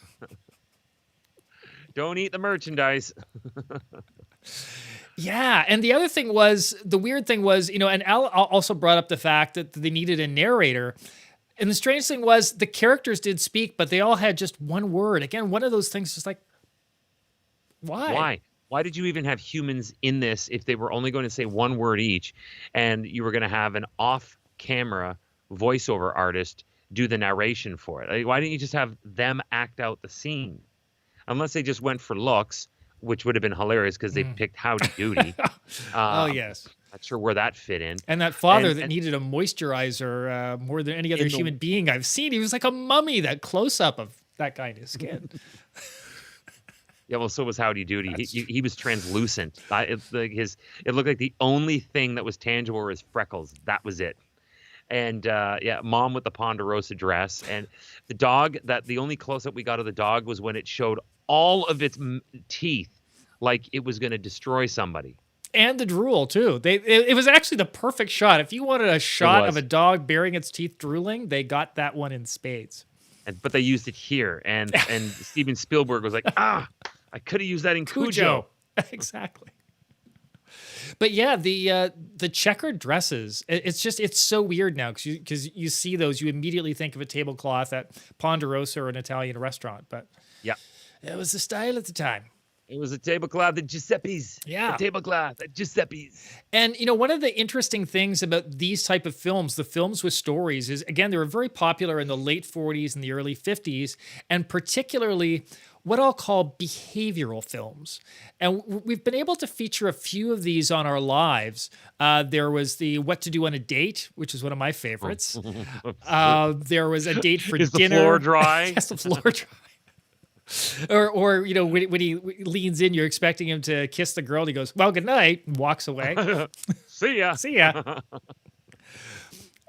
Don't eat the merchandise. Yeah, and the weird thing was, and Al also brought up the fact that they needed a narrator. And the strange thing was the characters did speak, but they all had just one word. Again, one of those things is like, why? Why? Why did you even have humans in this if they were only going to say one word each, and you were going to have an off-camera voiceover artist do the narration for it? Like, why didn't you just have them act out the scene? Unless they just went for looks, which would have been hilarious because they picked Howdy Doody. Oh, yes. Not sure where that fit in. And that father that needed a moisturizer more than any other human being I've seen. He was like a mummy, that close-up of that kind of skin. Yeah, well, so was Howdy Doody. He was translucent. It looked like the only thing that was tangible were his freckles. That was it. And Mom with the Ponderosa dress, and the dog. The only close-up we got of the dog was when it showed all of its teeth, like it was going to destroy somebody. And the drool too. It was actually the perfect shot. If you wanted a shot of a dog baring its teeth drooling, they got that one in spades. But they used it here, and Steven Spielberg was like, I could have used that in Cujo. Exactly. But yeah, the checkered dresses, it's so weird now because you see those, you immediately think of a tablecloth at Ponderosa or an Italian restaurant. But yeah, it was the style at the time. It was a tablecloth at Giuseppe's. Yeah. A tablecloth at Giuseppe's. And, one of the interesting things about these type of films, the films with stories, is, again, they were very popular in the late 40s and the early 50s, and particularly what I'll call behavioral films. And we've been able to feature a few of these on our lives. There was the What to Do on a Date, which is one of my favorites. There was A Date for Is Dinner. The floor dry? Yes, the floor dry. Or when he leans in, you're expecting him to kiss the girl, and he goes, "Well, good night," and walks away. See ya. See ya.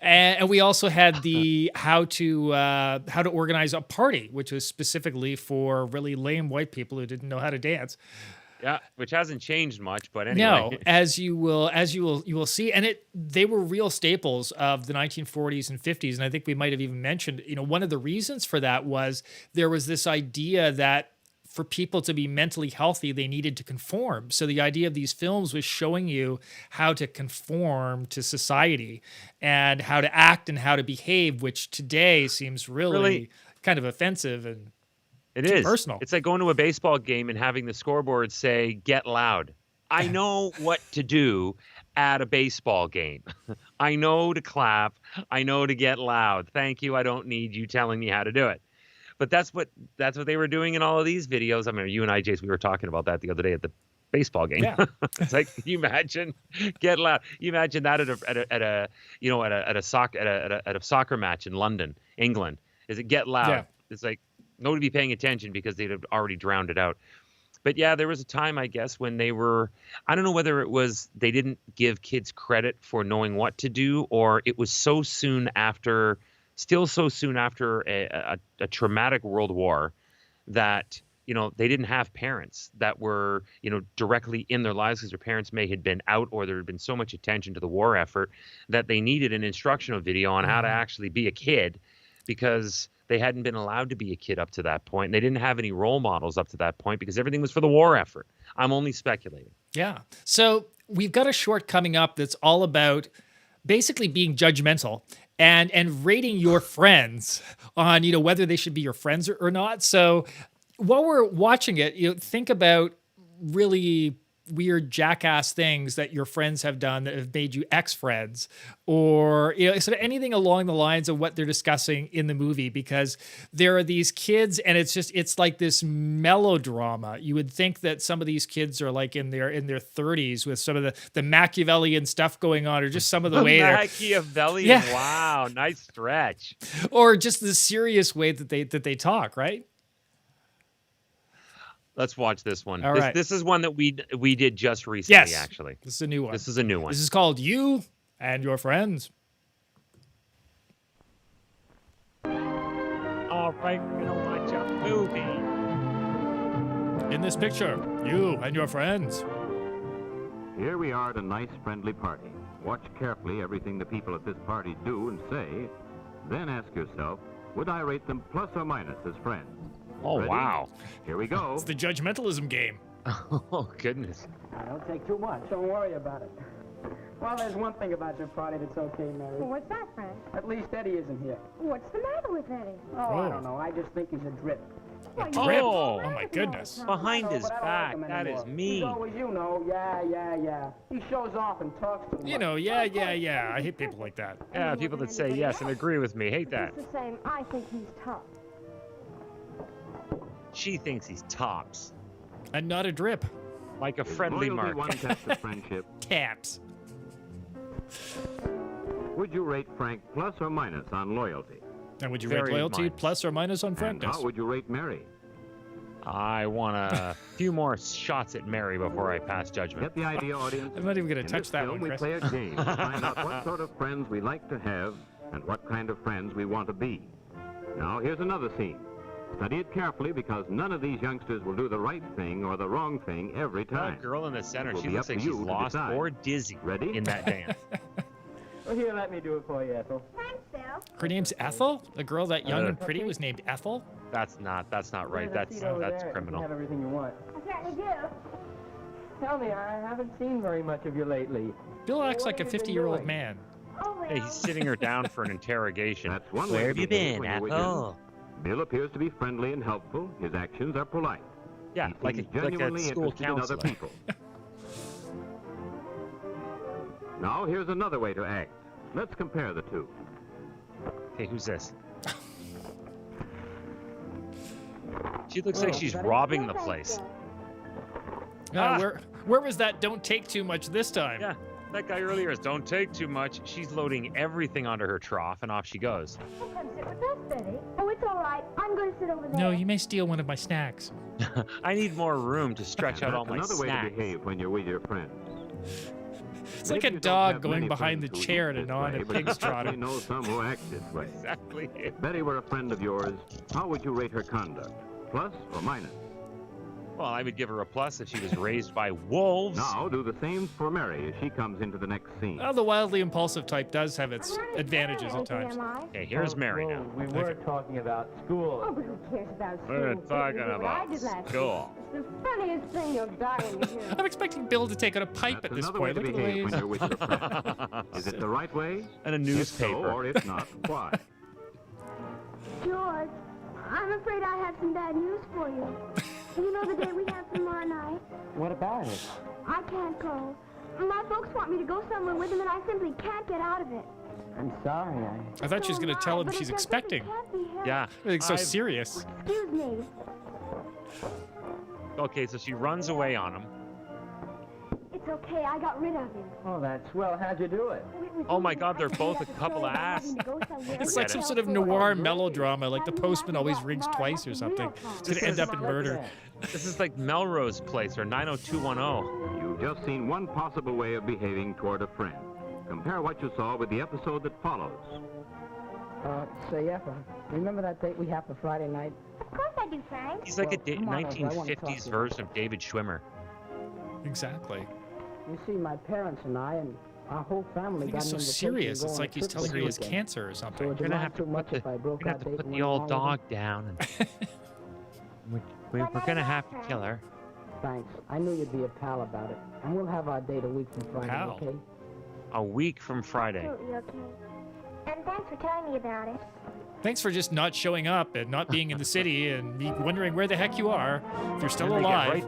And we also had the how to organize a party, which was specifically for really lame white people who didn't know how to dance. Yeah, which hasn't changed much, but anyway. No, as you will see, and they were real staples of the 1940s and 50s, and I think we might have even mentioned, one of the reasons for that was there was this idea that for people to be mentally healthy, they needed to conform. So the idea of these films was showing you how to conform to society and how to act and how to behave, which today seems really kind of offensive and it is personal. It's like going to a baseball game and having the scoreboard say, "Get loud." I know what to do at a baseball game. I know to clap. I know to get loud. Thank you. I don't need you telling me how to do it. But that's what they were doing in all of these videos. I mean, you and I, Jace, we were talking about that the other day at the baseball game. Yeah. It's like, can you imagine? Get loud. You imagine that at a soccer match in London, England. Is it get loud? Yeah. It's like nobody be paying attention because they'd have already drowned it out. But yeah, there was a time, I guess, when they were, I don't know whether it was they didn't give kids credit for knowing what to do, or it was so soon after a traumatic world war that, they didn't have parents that were, directly in their lives because their parents may had been out, or there had been so much attention to the war effort that they needed an instructional video on how to actually be a kid, because they hadn't been allowed to be a kid up to that point. And they didn't have any role models up to that point because everything was for the war effort. I'm only speculating. Yeah. So we've got a short coming up that's all about basically being judgmental and rating your friends on, whether they should be your friends or not. So while we're watching it, think about really weird jackass things that your friends have done that have made you ex-friends, or sort of anything along the lines of what they're discussing in the movie, because there are these kids and it's like this melodrama. You would think that some of these kids are like in their 30s with some of the Machiavellian stuff going on, or just some of the way they're Machiavellian. Yeah. Wow, nice stretch. Or just the serious way that they talk, right? Let's watch this one. All right. This is one that we did just recently, actually. This is a new one. This is a new one. This is called You and Your Friends. All right, we're going to watch a movie. In this picture, you and your friends. Here we are at a nice, friendly party. Watch carefully everything the people at this party do and say. Then ask yourself, would I rate them plus or minus as friends? Oh, Ready? wow. Here we go. It's the judgmentalism game. Oh, goodness. Don't take too much. Don't worry about it. Well, there's one thing about your party that's okay, Mary. Well, what's that, Frank? At least Eddie isn't here. What's the matter with Eddie? Oh, I don't know. I just think he's a drip. A drip? Oh, my goodness. Behind his but I don't back. like him That is anymore. mean. He's always, yeah. He shows off and talks too much. Yeah. I hate people like that. Yeah, people that say yes and agree with me hate that. It's the same. I think he's tough. She thinks he's tops. And not a drip. Like a friendly Loyalty mark. one test of friendship. Taps. Would you rate Frank plus or minus on loyalty? And would you rate loyalty plus or minus on And frankness? how would you rate Mary? I want a few more shots at Mary before I pass judgment. Get the idea, audience? I'm not even going to In touch this that film, one, we Chris. play a game to find out what sort of friends we like to have and what kind of friends we want to be. Now, here's another scene. Study it carefully because none of these youngsters will do the right thing or the wrong thing every time. That girl in the center, It will she be looks up like to she's you to lost decide. or dizzy Ready? in that dance. Well, here, let me do it for you, Ethel. Thanks, Bill. Her name's Ethel? The girl that young and pretty was named Ethel? That's not right. That's criminal. You have everything you want. I certainly do. Tell me, I haven't seen very much of you lately. Bill acts What like a have you been 50-year-old doing? man. Oh, well. Hey, he's sitting her down for an interrogation. That's one Where way have to you behave been, when you're with Ethel? him. Bill appears to be friendly and helpful. His actions are polite. Yeah, He like seems a genuinely school interested in other counselor. people. Now, here's another way to act. Let's compare the two. Hey, who's this? She looks like she's robbing the place. Where was that don't take too much this time? Yeah, that guy earlier is don't take too much. She's loading everything onto her trough, and off she goes. Come sit with us, Betty. Oh, it's all right. I'm going to sit over there. No, you may steal one of my snacks. I need more room to stretch And out all that's my another way to snacks. behave when you're with your friends. It's like Maybe a you don't dog have going many behind the friends who chair eat at a this non way, and but you pig's trotter. certainly know some who act this way. Exactly. If Betty were a friend of yours, how would you rate her conduct? Plus or minus? Well, I would give her a plus if she was raised by wolves. Now do the same for Mary as she comes into the next scene. Well, the wildly impulsive type does have its advantages at times. Okay, here's Mary now. We were talking about school. Oh, but who cares about school? We're Kid, talking you do what I about did last school. week. It's the funniest thing. You'll die when you hear it. I'm expecting Bill to take out a pipe That's at this another point. way Look to at the way behave when he's... you're with your friend. Is it the right way? And a If so, newspaper. or if not, why? George, I'm afraid I have some bad news for you. You know the day we have tomorrow night? What about it? I can't go. My folks want me to go somewhere with them, and I simply can't get out of it. I'm sorry. I thought she was going to tell him she's expecting. Yeah. Everything's so serious. Excuse me. Okay, so she runs away on him. It's okay. I got rid of him. Oh, that's swell. How'd you do it? Oh my God, they're both a couple of ass. It's like some sort of noir melodrama, like the postman always rings twice or something. It's going to end up in murder. This is like Melrose Place or 90210. You've just seen one possible way of behaving toward a friend. Compare what you saw with the episode that follows. Say, Ethel, remember that date we had for Friday night? Of course I do, Frank. He's like a Come on over, I wanna talk to 1950s you. version of David Schwimmer. Exactly. You see, my parents and I and our whole I family think got it's so an invitation to serious. go It's on like a he's trip telling this her he has weekend. cancer or So something. would You're you gonna mind have too to much put if I the, broke you're our gonna have to date put and the went old along dog with down, and we're gonna have to kill her. it? Thanks. I knew you'd be a pal about it. And we'll have our date a week from Friday, Pal? okay? A week from Friday. Absolutely okay. And thanks for telling me about it. Thanks for just not showing up and not being in the city and me wondering where the heck you are. If you're still And alive.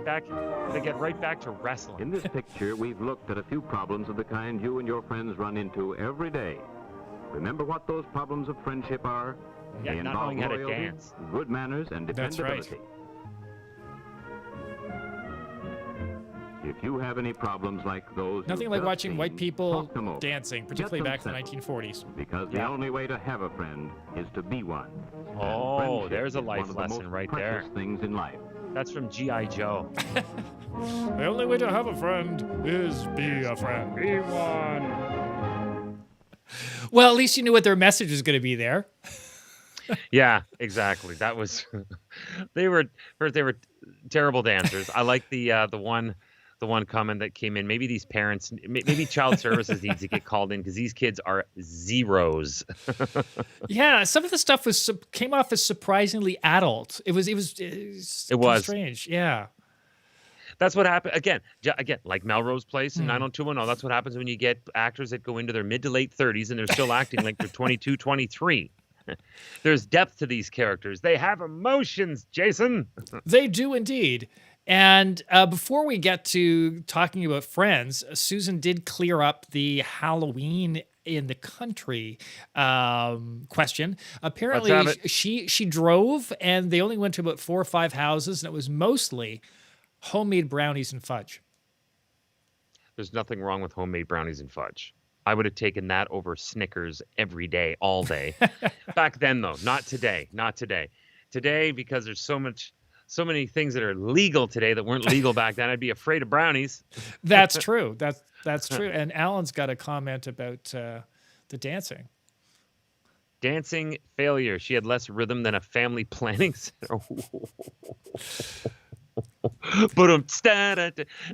They get right back to wrestling. In this picture, we've looked at a few problems of the kind you and your friends run into every day. Remember what those problems of friendship are? Yeah, They not involve knowing how to loyalty, dance. good manners, and That's right. dependability. If you have any problems like those, Nothing you've like just watching seen, white people talk them over. dancing, Get particularly them back in the settled. 1940s. Because the only way to have a friend is to be one. And Oh, friendship there's a is one life of the lesson most right there. precious things in life. That's from G.I. Joe. The only way to have a friend is be a friend. Be one. Well, at least you knew what their message was going to be there. Yeah, exactly. That was they were terrible dancers. I like the the one comment that came in. Maybe these parents, maybe child services needs to get called in because these kids are zeros. Yeah, some of the stuff came off as surprisingly adult. It was strange. Yeah. That's what happened. Again, like Melrose Place and 90210. That's what happens when you get actors that go into their mid to late 30s and they're still acting like they're 22, 23. There's depth to these characters. They have emotions, Jason. They do indeed. And before we get to talking about Friends, Susan did clear up the Halloween in the country question. Apparently, she drove, and they only went to about 4 or 5 houses, and it was mostly homemade brownies and fudge. There's nothing wrong with homemade brownies and fudge. I would have taken that over Snickers every day, all day. Back then, though, not today. Not today. Today, because there's so many things that are legal today that weren't legal back then, I'd be afraid of brownies. That's true. That's true. And Alan's got a comment about the dancing. Dancing failure. She had less rhythm than a family planning center. But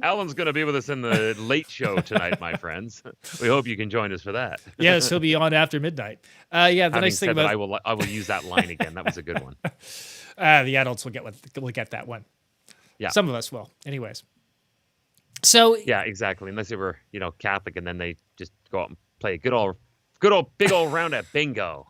Alan's going to be with us in the late show tonight, my friends. We hope you can join us for that. Yes, he'll be on after midnight. The nice thing about I will use that line again. That was a good one. The adults will get that one. Yeah, some of us will. Anyways, so yeah, exactly. Unless they were Catholic and then they just go out and play a good old big old round at bingo.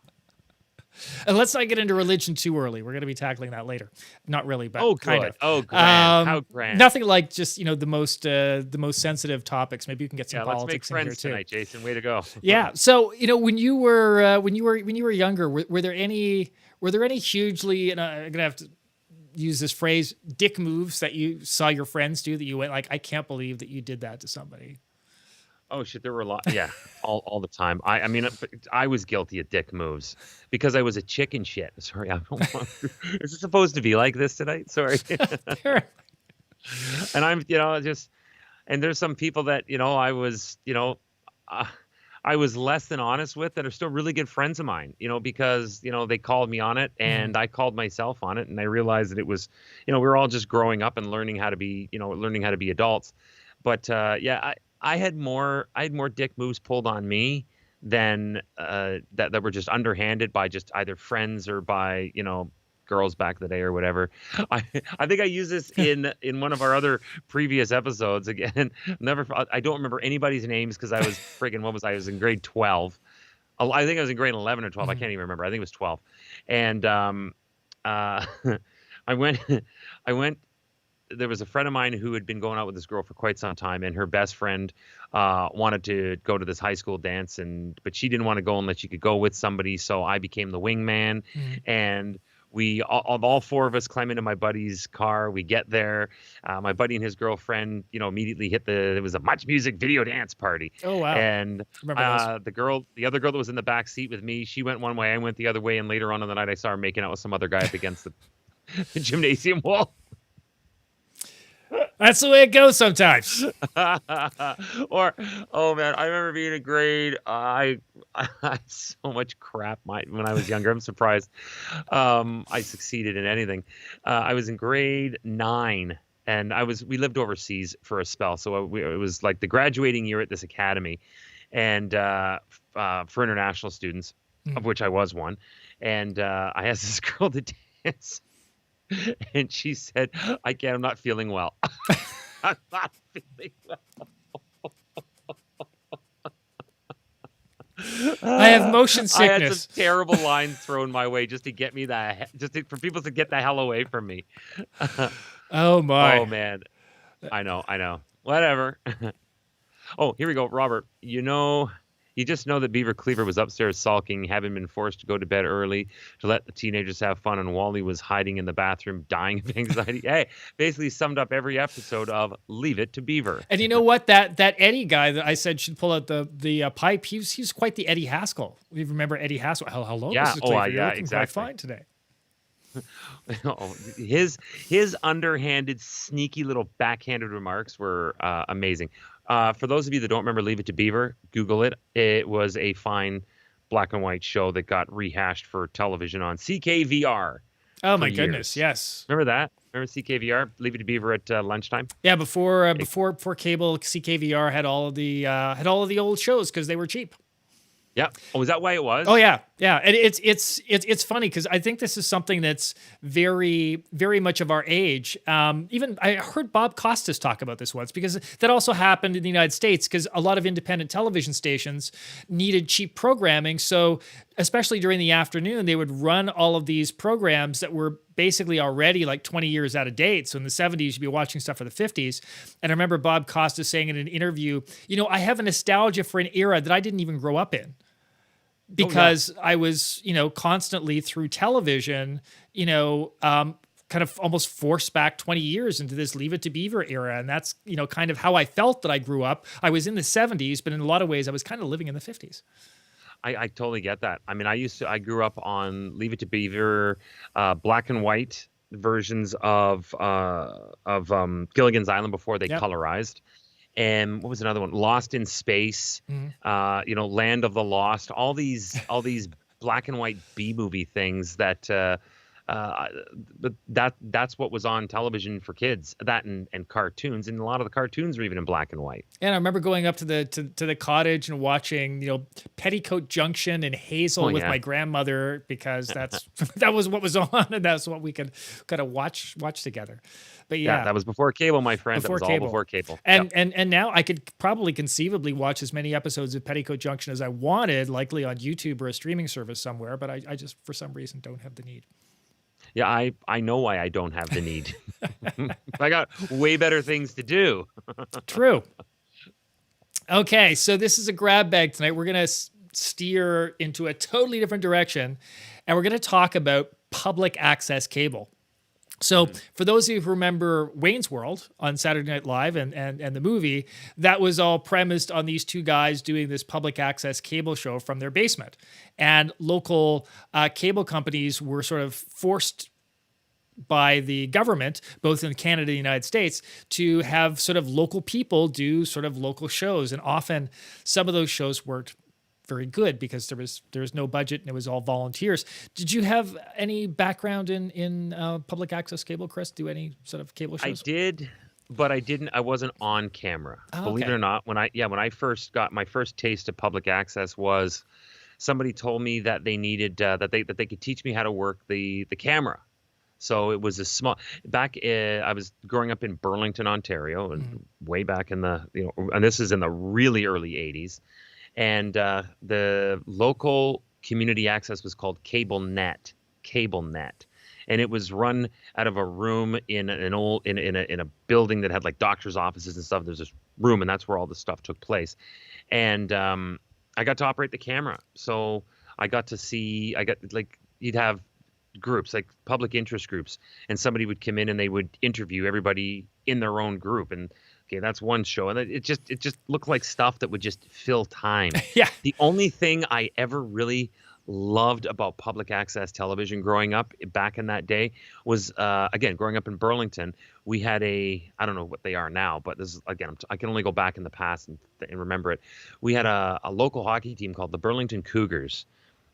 And let's not get into religion too early. We're going to be tackling that later. Not really, but kind of. Oh, grand. How grand. Nothing like just the most sensitive topics. Maybe you can get some politics in here too. Let's make friends tonight, Jason. Way to go. Yeah. So when you were younger, were there any hugely, and I'm gonna have to use this phrase, dick moves that you saw your friends do that you went like, I can't believe that you did that to somebody? Oh shit, there were a lot. Yeah, all the time. I mean, I was guilty of dick moves because I was a chicken shit. Sorry, I don't want. Is it supposed to be like this tonight? Sorry. And I'm, and there's some people that I was, I was less than honest with that are still really good friends of mine. Because they called me on it and I called myself on it, and I realized that it was, we were all just growing up and learning how to be, adults. But I had more dick moves pulled on me than that were just underhanded by just either friends or by girls back in the day or whatever. I think I used this in one of our other previous episodes. Again, I don't remember anybody's names because I was friggin' I was in grade 12. I think I was in grade 11 or 12. I can't even remember. I think it was 12. And I went. There was a friend of mine who had been going out with this girl for quite some time, and her best friend wanted to go to this high school dance, but she didn't want to go unless she could go with somebody. So I became the wingman, and we all 4 of us climb into my buddy's car. We get there. My buddy and his girlfriend, immediately it was a Much Music video dance party. Oh wow! And the other girl that was in the back seat with me, she went one way, I went the other way, and later on in the night, I saw her making out with some other guy up against the gymnasium wall. That's the way it goes sometimes. Or, oh man, I remember being in grade. I had so much crap when I was younger. I'm surprised I succeeded in anything. I was in grade 9, and we lived overseas for a spell. So it was like the graduating year at this academy, and for international students, of which I was one. And I asked this girl to dance. And she said, I'm not feeling well. I'm not feeling well. I have motion sickness. I had some terrible lines thrown my way just to get me for people to get the hell away from me. Oh my. Oh man. I know. Whatever. Oh, here we go. Robert, you just know that Beaver Cleaver was upstairs sulking, having been forced to go to bed early to let the teenagers have fun, and Wally was hiding in the bathroom, dying of anxiety. Hey, basically summed up every episode of Leave It to Beaver. And you know what? That Eddie guy that I said should pull out the pipe, he's quite the Eddie Haskell. You remember Eddie Haskell? Hello, yeah. Mrs. Cleaver. Yeah, exactly. Quite fine today. His underhanded, sneaky little backhanded remarks were amazing. For those of you that don't remember Leave It to Beaver, Google it. It was a fine black and white show that got rehashed for television on CKVR. Oh my goodness, yes. Remember that? Remember CKVR? Leave It to Beaver at lunchtime. Yeah, before cable, CKVR had all of the old shows because they were cheap. Yeah. Oh, is that why it was? Oh yeah, yeah. And it's funny because I think this is something that's very, very much of our age. Even I heard Bob Costas talk about this once because that also happened in the United States because a lot of independent television stations needed cheap programming. So especially during the afternoon, they would run all of these programs that were basically already like 20 years out of date. So in the 70s, you'd be watching stuff for the 50s. And I remember Bob Costas saying in an interview, I have a nostalgia for an era that I didn't even grow up in. Because I was, constantly through television, kind of almost forced back 20 years into this Leave It to Beaver era. And that's, kind of how I felt that I grew up. I was in the 70s, but in a lot of ways, I was kind of living in the 50s. I totally get that. I mean, I grew up on Leave It to Beaver, black and white versions of Gilligan's Island before they colorized. And what was another one? Lost in Space, Land of the Lost, all these black and white B-movie things that that's what was on television for kids. That and cartoons, and a lot of the cartoons were even in black and white. And I remember going up to the cottage and watching, Petticoat Junction and Hazel with my grandmother because that was what was on, and that's what we could kind of watch together. But yeah, that was before cable, my friend. That was all before cable. And now I could probably conceivably watch as many episodes of Petticoat Junction as I wanted, likely on YouTube or a streaming service somewhere. But I just for some reason don't have the need. Yeah, I know why I don't have the need. I got way better things to do. True. Okay, so this is a grab bag tonight. We're going to steer into a totally different direction, and we're going to talk about public access cable. So for those of you who remember Wayne's World on Saturday Night Live and the movie, that was all premised on these two guys doing this public access cable show from their basement. And local cable companies were sort of forced by the government, both in Canada and the United States, to have sort of local people do sort of local shows. And often some of those shows weren't very good because there was no budget and it was all volunteers. Did you have any background in public access cable, Chris? Do any sort of cable shows? I did, but I didn't. I wasn't on camera. Believe it or not, when I first got my first taste of public access was somebody told me that they needed that they could teach me how to work the camera. So it was a small I was growing up in Burlington, Ontario, and way back in the and this is in the really early 80s. And the local community access was called CableNet, and it was run out of a room in a building that had like doctors' offices and stuff. There's this room, and that's where all the stuff took place. And I got to operate the camera, so I got to see. You'd have groups like public interest groups, and somebody would come in and they would interview everybody in their own group and. Okay, that's one show, and it just looked like stuff that would just fill time. Yeah. The only thing I ever really loved about public access television growing up back in that day was, again, growing up in Burlington, we had I don't know what they are now, but this is, again, I can only go back in the past and remember it. We had a local hockey team called the Burlington Cougars,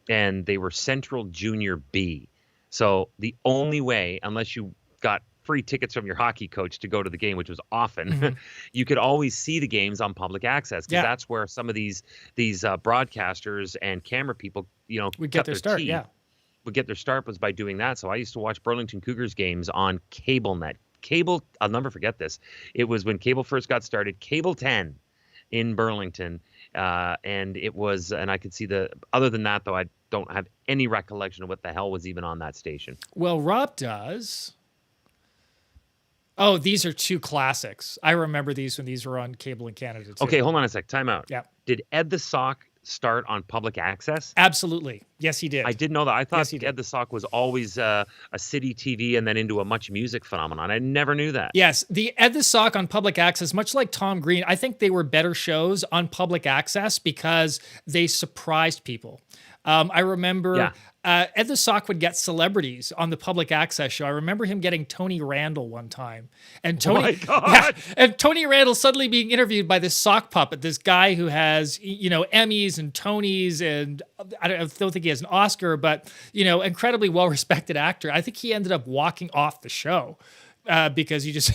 and they were Central Junior B. So the only way, unless you got free tickets from your hockey coach to go to the game, which was often, you could always see the games on public access because that's where some of these broadcasters and camera people, would get their start. Would get their start was by doing that. So I used to watch Burlington Cougars games on CableNet. I'll never forget this. It was when cable first got started, Cable 10 in Burlington, and it was, and I could see other than that though, I don't have any recollection of what the hell was even on that station. Well, Rob does. Oh, these are two classics. I remember these when these were on cable in Canada too. Okay, hold on a sec. Time out. Yeah. Did Ed the Sock start on public access? Absolutely. Yes, he did. I didn't know that. I thought Ed the Sock was always a city TV and then into a Much Music phenomenon. I never knew that. Yes, the Ed the Sock on public access, much like Tom Green, I think they were better shows on public access because they surprised people. I remember Ed the Sock would get celebrities on the public access show. I remember him getting Tony Randall one time. And Tony, oh my God. And Tony Randall suddenly being interviewed by this sock puppet, this guy who has, Emmys and Tonys, and I don't think he has an Oscar, but, incredibly well-respected actor. I think he ended up walking off the show because he just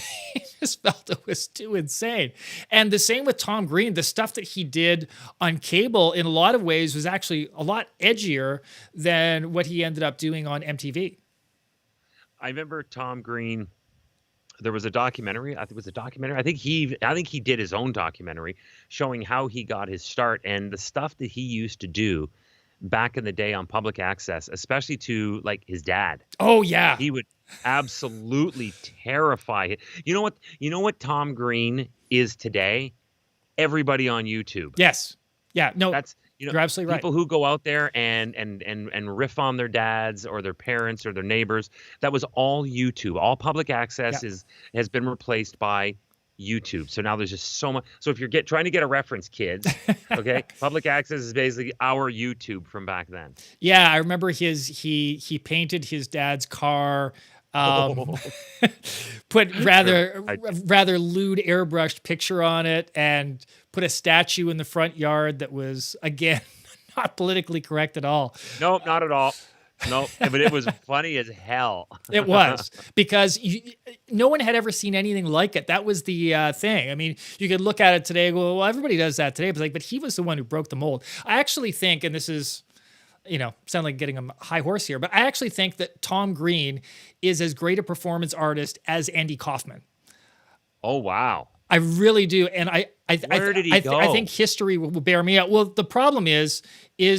felt it was too insane. And the same with Tom Green. The stuff that he did on cable in a lot of ways was actually a lot edgier than what he ended up doing on MTV. I remember Tom Green. There was a documentary. I think it was a documentary. I think he did his own documentary showing how he got his start and the stuff that he used to do back in the day on public access, especially to like his dad. Oh yeah. He would absolutely terrify it. You know what Tom Green is today? Everybody on YouTube. Yes. Yeah. No, that's you're absolutely right. People who go out there and riff on their dads or their parents or their neighbors. That was all YouTube. All public access has been replaced by YouTube. So now there's just so much. So if you're trying to get a reference, kids, okay, public access is basically our YouTube from back then. Yeah, I remember he painted his dad's car. Put rather lewd airbrushed picture on it and put a statue in the front yard that was, again, not politically correct at all. Nope, not at all. Nope, but it was funny as hell. It was, because no one had ever seen anything like it. That was the thing. I mean, you could look at it today and go, well, everybody does that today. But he was the one who broke the mold. I actually think, and this is, sound like getting a high horse here, but I actually think that Tom Green is as great a performance artist as Andy Kaufman. Oh, wow. I really do. And Where did he go? I think history will bear me out. Well, the problem is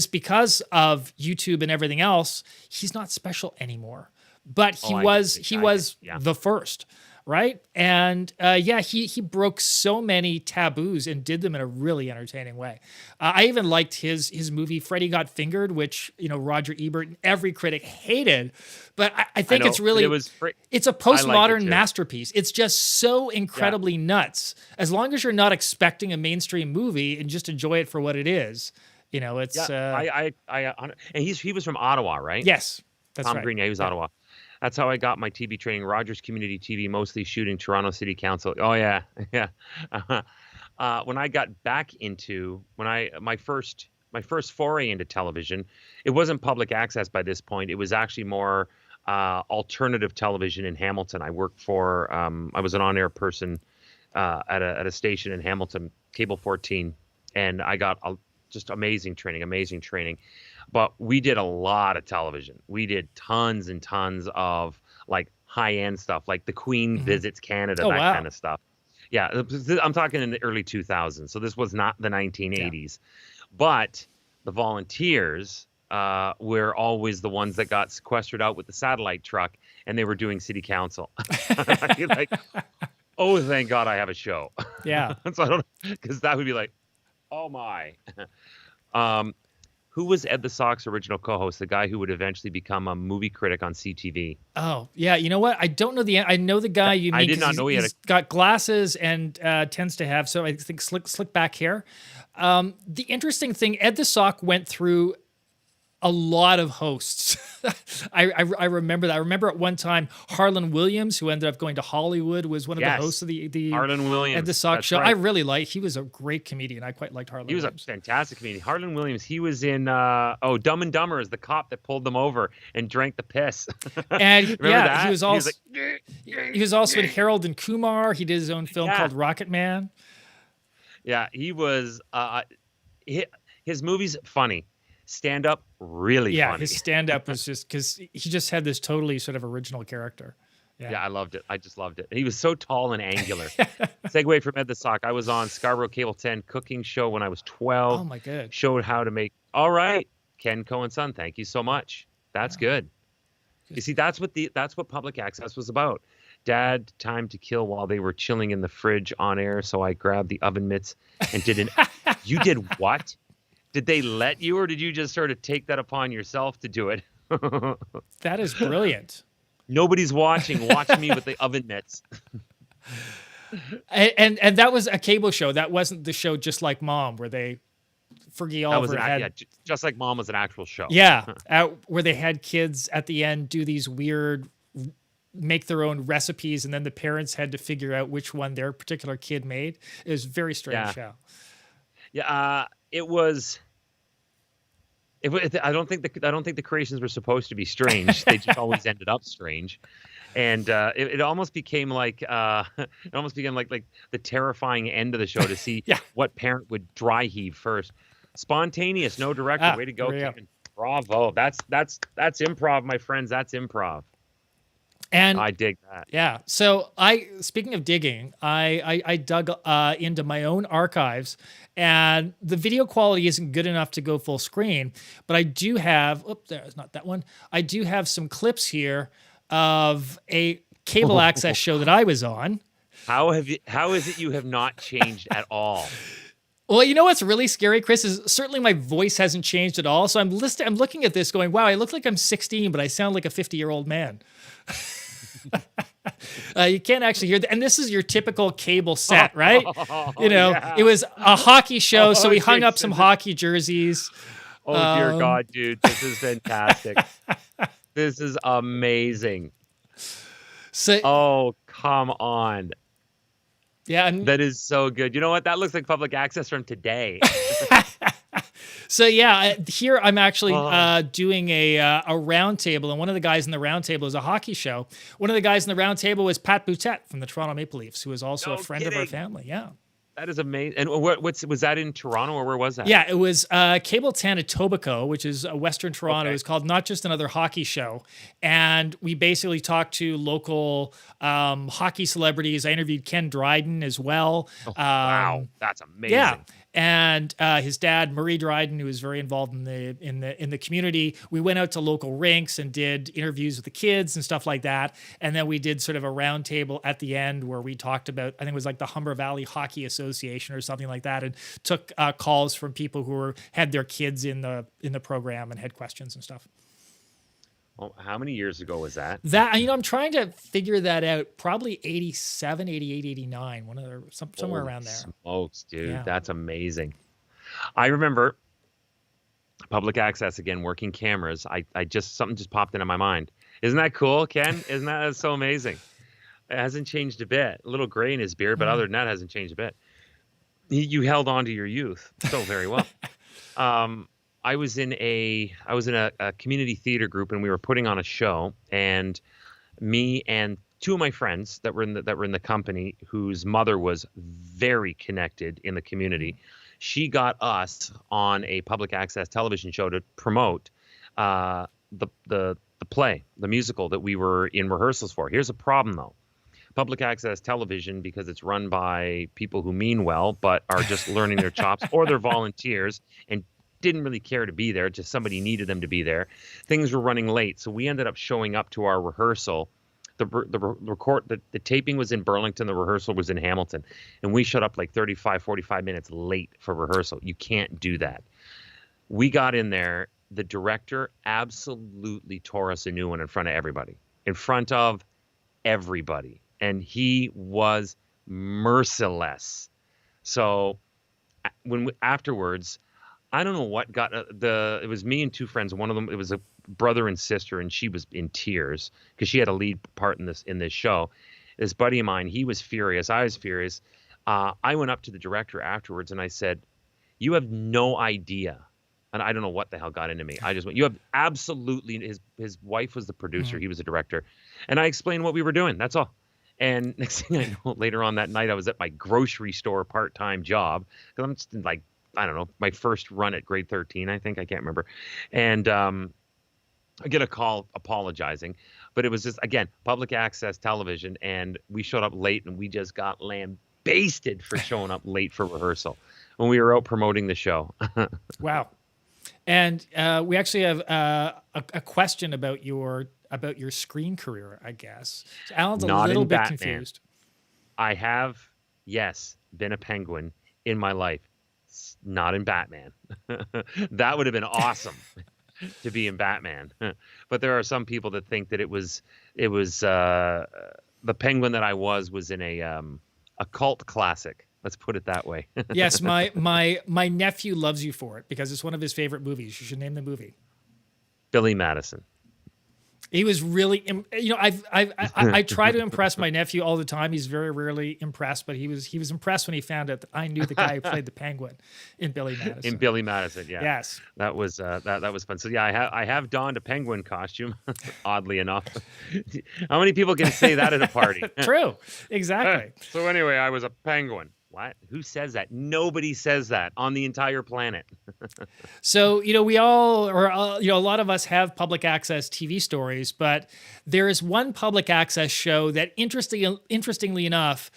because of YouTube and everything else, he's not special anymore. But he was the first. Right. And he broke so many taboos and did them in a really entertaining way. I even liked his movie Freddy Got Fingered, which, Roger Ebert and every critic hated. But I think it's really it's a postmodern masterpiece. It's just so incredibly nuts. As long as you're not expecting a mainstream movie and just enjoy it for what it is, it's and he was from Ottawa, right? Yes. That's Tom right. Green, he was Ottawa. That's how I got my TV training. Rogers Community TV, mostly shooting Toronto City Council. Oh yeah, yeah. When I got back into my first foray into television, it wasn't public access by this point. It was actually more alternative television in Hamilton. I worked for. I was an on-air person at a station in Hamilton, Cable 14, and I got just amazing training. But we did a lot of television. We did tons and tons of like high-end stuff, like the Queen visits Canada, kind of stuff. Yeah, I'm talking in the early 2000s. So this was not the 1980s. Yeah. But the volunteers were always the ones that got sequestered out with the satellite truck, and they were doing city council. Like, oh, thank God I have a show. Yeah. So I don't, because that would be like, oh my. Who was Ed the Sock's original co-host, the guy who would eventually become a movie critic on CTV? Oh, yeah. You know what? I don't know I know the guy you mean. I did not know he's got glasses and tends to have, so I think, slick back hair. The interesting thing, Ed the Sock went through a lot of hosts. I remember that. I remember at one time, Harlan Williams, who ended up going to Hollywood, was one of the hosts of the Harlan Williams Ed the Sock show. Right. I really liked. He was a great comedian. I quite liked Harlan. He was Williams. A fantastic comedian. Harlan Williams. He was in Dumb and Dumber as the cop that pulled them over and drank the piss. And he was also he was also in Harold and Kumar. He did his own film called Rocket Man. Yeah, he was. His movie's funny. Stand up really funny. Yeah, his stand up was just because he just had this totally sort of original character. Yeah, I loved it. I just loved it. He was so tall and angular. Segue from Ed the Sock. I was on Scarborough Cable 10 cooking show when I was 12. Oh my God. Showed how to make. All right, Ken Cohen son. Thank you so much. That's good. You see, that's what public access was about. Dad, time to kill while they were chilling in the fridge on air. So I grabbed the oven mitts and did an. You did what? Did they let you, or did you just sort of take that upon yourself to do it? That is brilliant. Nobody's watching. Watch me with the oven mitts. and that was a cable show. That wasn't the show Just Like Mom, where they Fergie Oliver had. Just Like Mom was an actual show. Yeah, where they had kids at the end do these weird, make their own recipes, and then the parents had to figure out which one their particular kid made. It was a very strange show. Yeah, it was. I don't think the creations were supposed to be strange. They just always ended up strange. And it almost became like like the terrifying end of the show to see what parent would dry heave first. Spontaneous, no director. Way to go, Kevin. Bravo. That's improv, my friends. That's improv. And I dig that. Yeah. So speaking of digging, I dug into my own archives, and the video quality isn't good enough to go full screen, but I do have, there's not that one. I do have some clips here of a cable access show that I was on. How is it you have not changed at all? Well, you know what's really scary, Chris, is certainly my voice hasn't changed at all. So I'm looking at this going, wow, I look like I'm 16, but I sound like a 50-year-old man. You can't actually hear that. And this is your typical cable set, right? It was a hockey show, so we hung up some hockey jerseys. Oh, dear God, dude. This is fantastic. This is amazing. Oh, come on. Yeah. That is so good. You know what? That looks like public access from today. So yeah, here I'm actually doing a round table, and one of the guys in the round table is a hockey show. One of the guys in the round table is Pat Boutette from the Toronto Maple Leafs, who is also a friend of our family. Yeah. That is amazing. And was that in Toronto, or where was that? Yeah, it was Cable 10 at Etobicoke, which is Western Toronto. It's called Not Just Another Hockey Show. And we basically talked to local hockey celebrities. I interviewed Ken Dryden as well. Wow, that's amazing. Yeah. And his dad, Murray Dryden, who was very involved in the community. We went out to local rinks and did interviews with the kids and stuff like that. And then we did sort of a round table at the end where we talked about, I think it was like the Humber Valley Hockey Association or something like that, and took calls from people who had their kids in the program and had questions and stuff. Well, how many years ago was that? I'm trying to figure that out. Probably 87, 88, 89, somewhere around there. Smokes, dude. Yeah. That's amazing. I remember public access again, working cameras. Something just popped into my mind. Isn't that cool, Ken? That's so amazing? It hasn't changed a bit. A little gray in his beard, but other than that, it hasn't changed a bit. You held on to your youth so very well. I was in a community theater group, and we were putting on a show, and me and two of my friends that were in the company, whose mother was very connected in the community, she got us on a public access television show to promote the play, the musical that we were in rehearsals for. Here's a problem though. Public access television, because it's run by people who mean well but are just learning their chops, or they're volunteers and didn't really care to be there, just somebody needed them to be there. Things were running late, so we ended up showing up to our rehearsal. The taping was in Burlington, the rehearsal was in Hamilton, and we showed up like 45 minutes late for rehearsal. You can't do that. We got in there, the director absolutely tore us a new one in front of everybody. And he was merciless. So afterwards, I don't know what got it was me and two friends. One of them, it was a brother and sister, and she was in tears because she had a lead part in this show. This buddy of mine, he was furious. I was furious. I went up to the director afterwards and I said, "You have no idea." And I don't know what the hell got into me. I just went, "You have absolutely." His wife was the producer. He was the director. And I explained what we were doing. That's all. And next thing I know, later on that night, I was at my grocery store part-time job because I'm just like, I don't know, my first run at grade 13, I think. I can't remember. And I get a call apologizing. But it was just, again, public access television. And we showed up late, and we just got lambasted for showing up late for rehearsal when we were out promoting the show. Wow. And we actually have a question about your screen career, I guess. So Alan's a little bit confused. I have, yes, been a penguin in my life. Not in Batman. That would have been awesome to be in Batman. But there are some people that think that it was the penguin that I was in a cult classic. Let's put it that way. Yes, my nephew loves you for it because it's one of his favorite movies. You should name the movie. Billy Madison. He was really, I try to impress my nephew all the time. He's very rarely impressed, but he was impressed when he found out that I knew the guy who played the Penguin in Billy Madison. In Billy Madison, yeah. Yes. That was that was fun. So yeah, I have donned a penguin costume, oddly enough. How many people can say that at a party? True. Exactly. So anyway, I was a penguin. What? Who says that? Nobody says that on the entire planet. So, we all, or, a lot of us have public access TV stories, but there is one public access show that interestingly enough,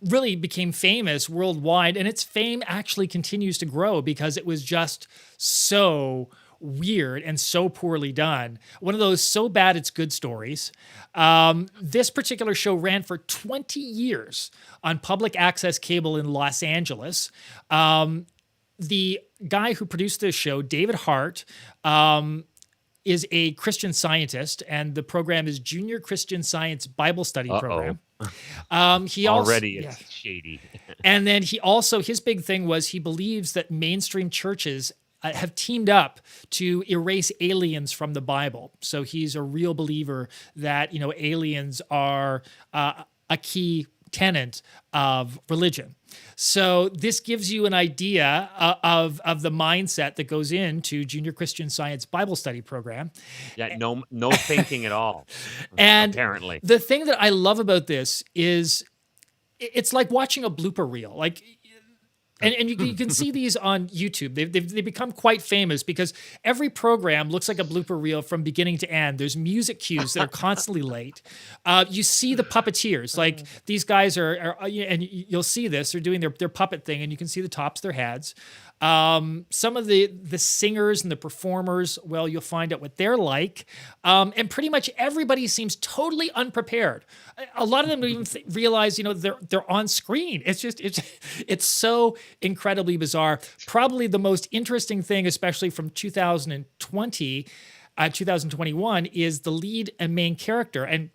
really became famous worldwide. And its fame actually continues to grow because it was just so weird and so poorly done. One of those so bad it's good stories. This particular show ran for 20 years on public access cable in Los Angeles. The guy who produced this show, David Hart, is a Christian Scientist, and the program is Junior Christian Science Bible Study Program. He also, already it's shady. And then his big thing was he believes that mainstream churches have teamed up to erase aliens from the Bible. So he's a real believer that, aliens are a key tenet of religion. So this gives you an idea of the mindset that goes into Junior Christian Science Bible Study Program. Yeah, no thinking at all. And apparently, the thing that I love about this is it's like watching a blooper reel. Like, and you can see these on YouTube. They've become quite famous because every program looks like a blooper reel from beginning to end. There's music cues that are constantly late. You see the puppeteers. Like these guys are and you'll see this. They're doing their puppet thing, and you can see the tops of their heads. Some of the singers and the performers, well, you'll find out what they're like. And pretty much everybody seems totally unprepared. A lot of them don't even realize, they're on screen. It's so incredibly bizarre. Probably the most interesting thing, especially from 2021, is the lead and main character. And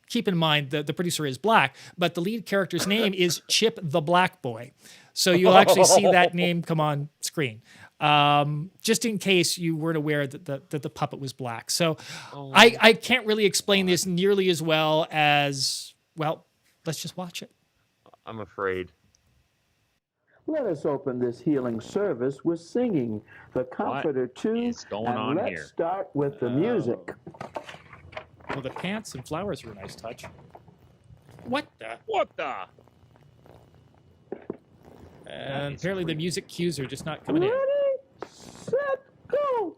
keep in mind the producer is black, but the lead character's name is Chip the Black Boy. So you'll actually see that name come on screen, just in case you weren't aware that the puppet was black. So I can't really explain this nearly as well as, well, let's just watch it. I'm afraid. Let us open this healing service with singing the Comforter 2, and let's start with the music. Well, the pants and flowers were a nice touch. What the? And apparently the music cues are just not coming in. Ready, set, go.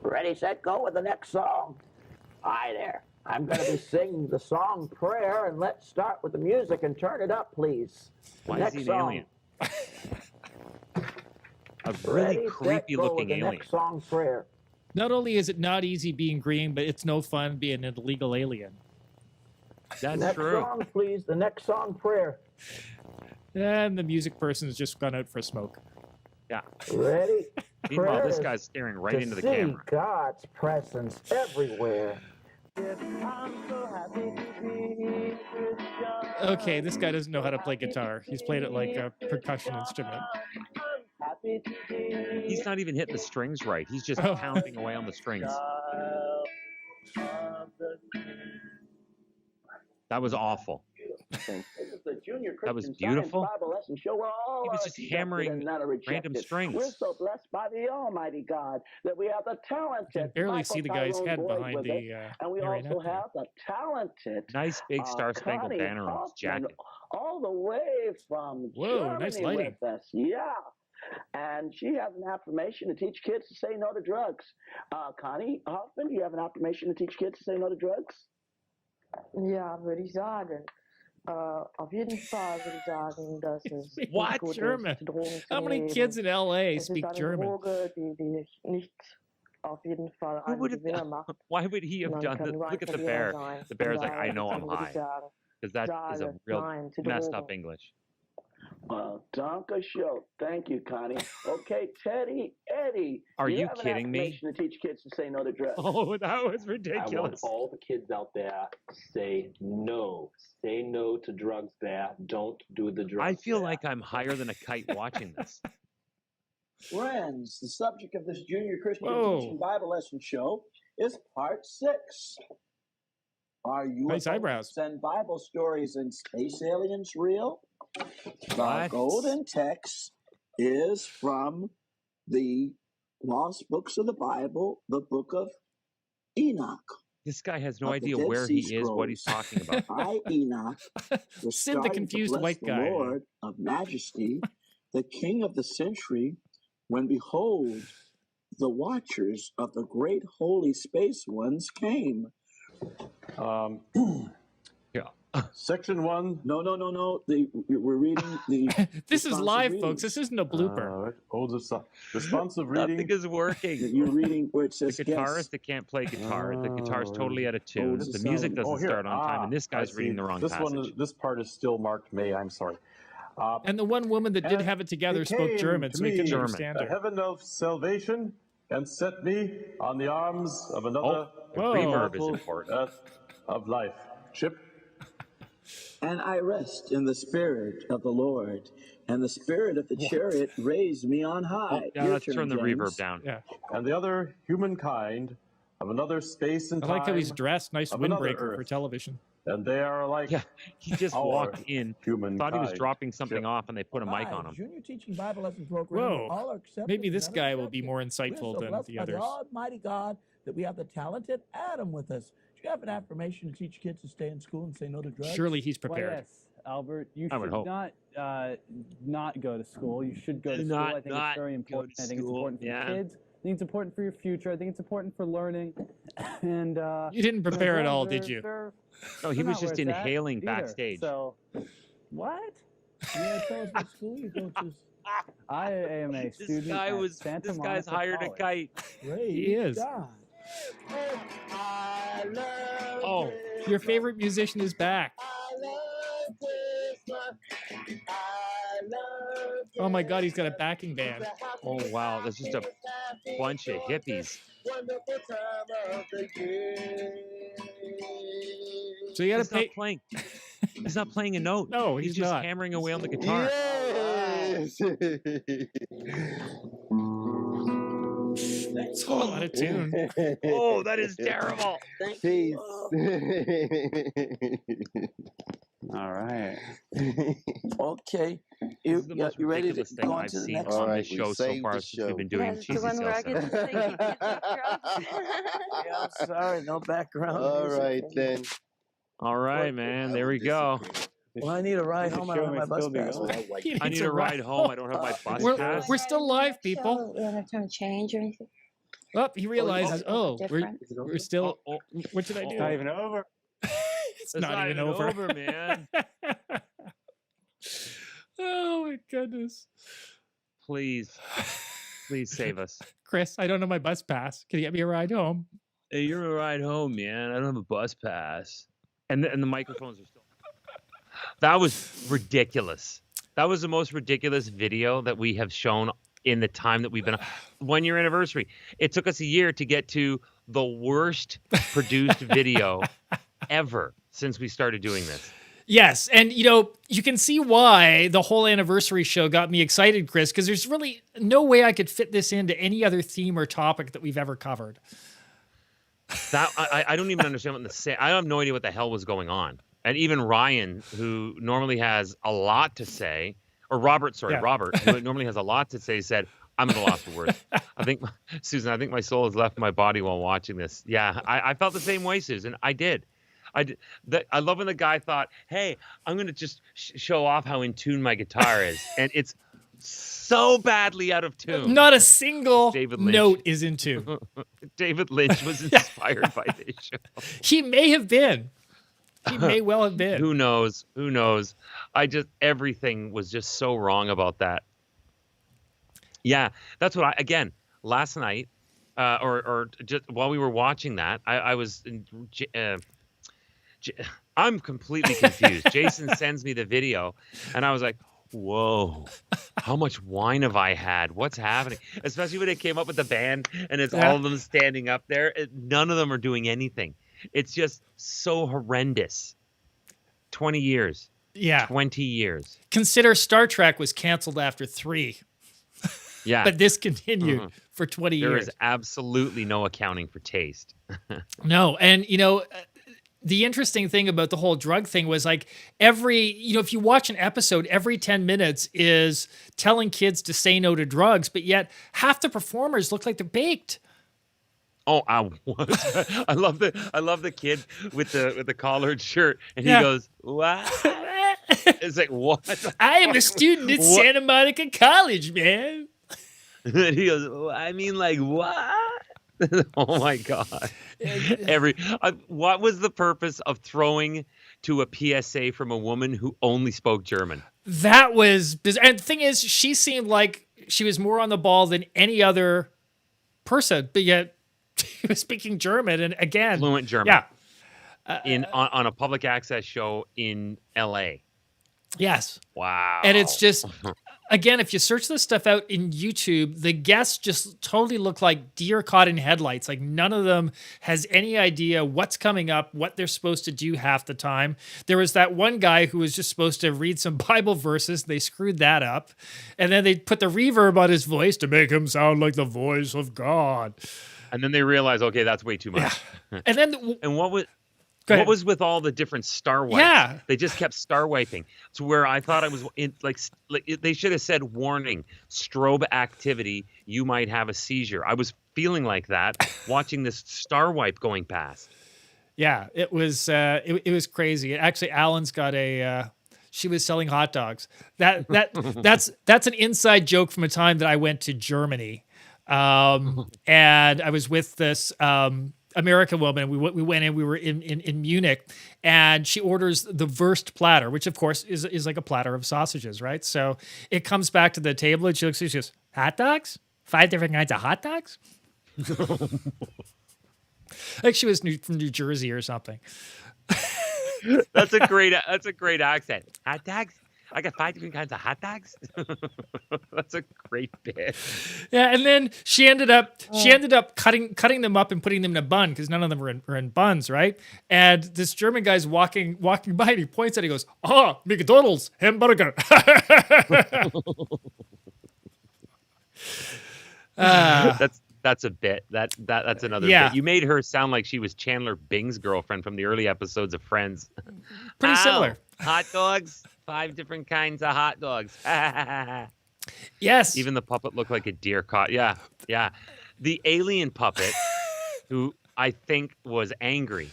Ready, set, go with the next song. Hi there. I'm going to be singing the song Prayer, and let's start with the music and turn it up, please. Why is he an alien? A really creepy looking alien. Next song, Prayer. Not only is it not easy being green, but it's no fun being an illegal alien. That's next true. Next song, please. The next song, Prayer. And the music person has just gone out for a smoke. Yeah. Ready? Meanwhile, this guy's staring right into the camera. God's presence everywhere. Okay, this guy doesn't know how to play guitar. He's played it like a percussion instrument. He's not even hitting the strings right. He's just pounding away on the strings. That was awful. That was beautiful. He was just hammering random strings. We're so blessed by the Almighty God that we have the talented. You can barely see the guy's head behind the. And we also have the talented. Nice big Star-Spangled Banner on his jacket. All the way from Germany nice lighting. With us. Yeah. And she has an affirmation to teach kids to say no to drugs. Connie Hoffman, do you have an affirmation to teach kids to say no to drugs? Ja, würde ich sagen. Auf jeden Fall würde ich sagen, dass es What? gut German? ist, Drogen zu How many nehmen. kids in LA Es speak ist eine German? Droge, die nicht auf jeden Fall einen Gewinner macht. Why would he have Man done kann that? nur ein Look at the Verlierer bear. sein. The bear's Von like, I daher know I'm würde ich high. sagen, Because that is a sage real nein zu messed Drogen. up English. Well, Donka Show. Thank you, Connie. Okay, Teddy, Eddie. Are you have an kidding me? affirmation to teach kids to say no to drugs. Oh, that was I want ridiculous. all the kids out there to say no. Say no to drugs there. Don't do the drugs. I feel like I'm higher than a kite watching this. Friends, the subject of this Junior Christian Whoa. Teaching Bible Lesson show is part 6. Are Nice UFOs eyebrows. and Bible stories and space aliens real? The golden text is from the lost books of the Bible, the book of Enoch. This guy has no of the idea Dead where Sea he is, what he's Scrolls. talking about. I, Enoch, was Sid the starting to confused bless white the guy. Lord of majesty, the King of the century, when behold, the watchers of the great holy space ones came. Section 1. No. We're reading the. This is live, responsive folks. This isn't a blooper. Responsive reading. Nothing is working. You're reading where it says The guitarist that can't play guitar. The guitar's totally out of tune. The music doesn't start on time, and this guy's reading the wrong passage. This part is still marked May. I'm sorry. And the one woman that did have it together spoke German, so we couldn't understand a her. heaven of salvation, and set me on the arms of another. Reverb is important. Of life. Chip. And I rest in the spirit of the Lord, and the spirit of the chariot raised me on high. Yeah, let's turn the reverb down. Yeah. And the other humankind of another space and I time. like how he's dressed. Nice of another windbreaker for Earth. television. And they are like. Yeah, he just our walked in, thought he was humankind. dropping something off, and they put a mic on him. Junior teaching Bible lesson program. All Whoa. are accepted Maybe and this none guy are will be more accepted. insightful We're so than blessed the by others. the Almighty God that we have the talented Adam with us. Do you have an affirmation to teach kids to stay in school and say no to drugs? Surely he's prepared. Well, yes, Albert. You I would should hope. not go to school. You should go to school. I think it's very important. I think it's important for your kids. I think it's important for your future. I think it's important for learning. And You didn't prepare at all, did you? No, he they're was not just where it's at inhaling either. backstage. So, what? You want to tell us what school you go to? I am a student. This guy's hired a kite. Great. He is. God. Oh, your favorite musician is back. Oh my God, he's got a backing band. Oh wow, that's just a bunch of hippies. So you got to pay. Not playing. He's not playing a note. No, he's he's just not. hammering away on the guitar. It's all out of tune. Oh, that is terrible. Peace. All right. Okay. This is the most ready to ridiculous thing go on I've to the seen next on one? this show so far since we've been doing That's Cheezy the one where I get to sing. Yeah, I'm sorry, no background. All music. right, then. All right, man. There we go. Well, I need a ride home. I don't have my bus pass. I need a ride home. I don't have my bus pass. We're still live, people. You don't have time to change or anything? Oh, he realizes. Oh, Different. we're still. What should I do? It's not even over. It's not even over. Man. Oh my goodness. Please save us. Chris, I don't know my bus pass. Can you get me a ride home? Hey, you're a ride home, man. I don't have a bus pass. And the microphones are still. That was ridiculous. That was the most ridiculous video that we have shown in the time that we've been on. 1 year anniversary. It took us a year to get to the worst produced video ever since we started doing this. Yes, and you can see why the whole anniversary show got me excited, Chris, because there's really no way I could fit this into any other theme or topic that we've ever covered. That I don't even understand what I have no idea what the hell was going on. And even Ryan, who normally has a lot to say, or Robert, who normally has a lot to say, said, I'm at a loss for words. Susan, I think my soul has left my body while watching this. Yeah, I felt the same way, Susan. I did. I love when the guy thought, hey, I'm going to just show off how in tune my guitar is. And it's so badly out of tune. Not a single note is in tune. David Lynch was inspired by this show. He may have been. He may well have been. Who knows? Everything was just so wrong about that. Yeah, that's what last night, or just while we were watching that, I was, I'm completely confused. Jason sends me the video and I was like, whoa, how much wine have I had? What's happening? Especially when it came up with the band and it's all of them standing up there. None of them are doing anything. It's just so horrendous. 20 years. Yeah. 20 years. Consider Star Trek was canceled after 3. Yeah. But this continued for 20 years. There is absolutely no accounting for taste. No. And, the interesting thing about the whole drug thing was like if you watch an episode, every 10 minutes is telling kids to say no to drugs, but yet half the performers look like they're baked. Oh, I love the kid with the collared shirt, and he goes, "What?" It's like, what? I am a student at Santa Monica College, man. And he goes, I mean, like, what? Oh my God. What was the purpose of throwing to a PSA from a woman who only spoke German? That was bizarre. And the thing is, she seemed like she was more on the ball than any other person, but yet she was speaking German. And again, fluent German. Yeah. On a public access show in LA. Yes. Wow. And it's just, again, if you search this stuff out in YouTube, the guests just totally look like deer caught in headlights. Like none of them has any idea what's coming up, what they're supposed to do half the time. There was that one guy who was just supposed to read some Bible verses. They screwed that up. And then they put the reverb on his voice to make him sound like the voice of God. And then they realized, okay, that's way too much. Yeah. And then what was with all the different star wipes? Yeah. They just kept star wiping to where I thought I was in like they should have said, warning, strobe activity, you might have a seizure. I was feeling like that watching this star wipe going past. Yeah, it was it was crazy. Actually, Alan's got she was selling hot dogs. That's an inside joke from a time that I went to Germany. And I was with this American woman. We went in, we were in Munich, and she orders the Wurst platter, which of course is like a platter of sausages, right? So it comes back to the table and she looks at me, she goes, hot dogs? 5 different kinds of hot dogs? Like she was from New Jersey or something. That's a great accent. Hot dogs? I got 5 different kinds of hot dogs. That's a great bit. Yeah, and then she ended up cutting them up and putting them in a bun because none of them were in buns, right? And this German guy's walking by and he points at it, he goes, "Oh, McDonald's hamburger." That's a bit. That's another bit. You made her sound like she was Chandler Bing's girlfriend from the early episodes of Friends. Pretty similar. Hot dogs. 5 different kinds of hot dogs. Yes. Even the puppet looked like a deer caught. Yeah. The alien puppet, who I think was angry.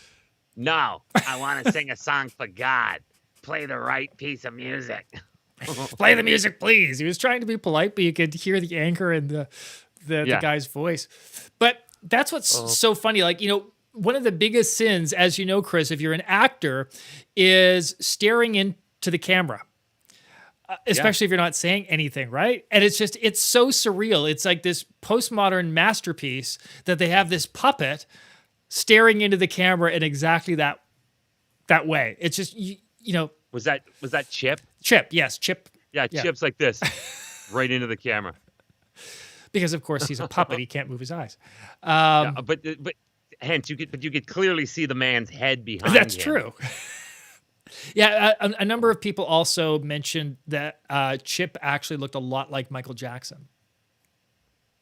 No, I want to sing a song for God. Play the right piece of music. Play the music, please. He was trying to be polite, but you could hear the anger in the guy's voice. But that's what's so funny. Like, one of the biggest sins, as you know, Chris, if you're an actor, is staring into the camera, especially if you're not saying anything, right? And it's so surreal. It's like this postmodern masterpiece that they have this puppet staring into the camera in exactly that way. It's just, Was that Chip? Chip, yes, Chip. Yeah, Chip's like this, right into the camera. Because of course he's a puppet, he can't move his eyes. But hence you could clearly see the man's head behind That's him. True. Yeah, a number of people also mentioned that Chip actually looked a lot like Michael Jackson.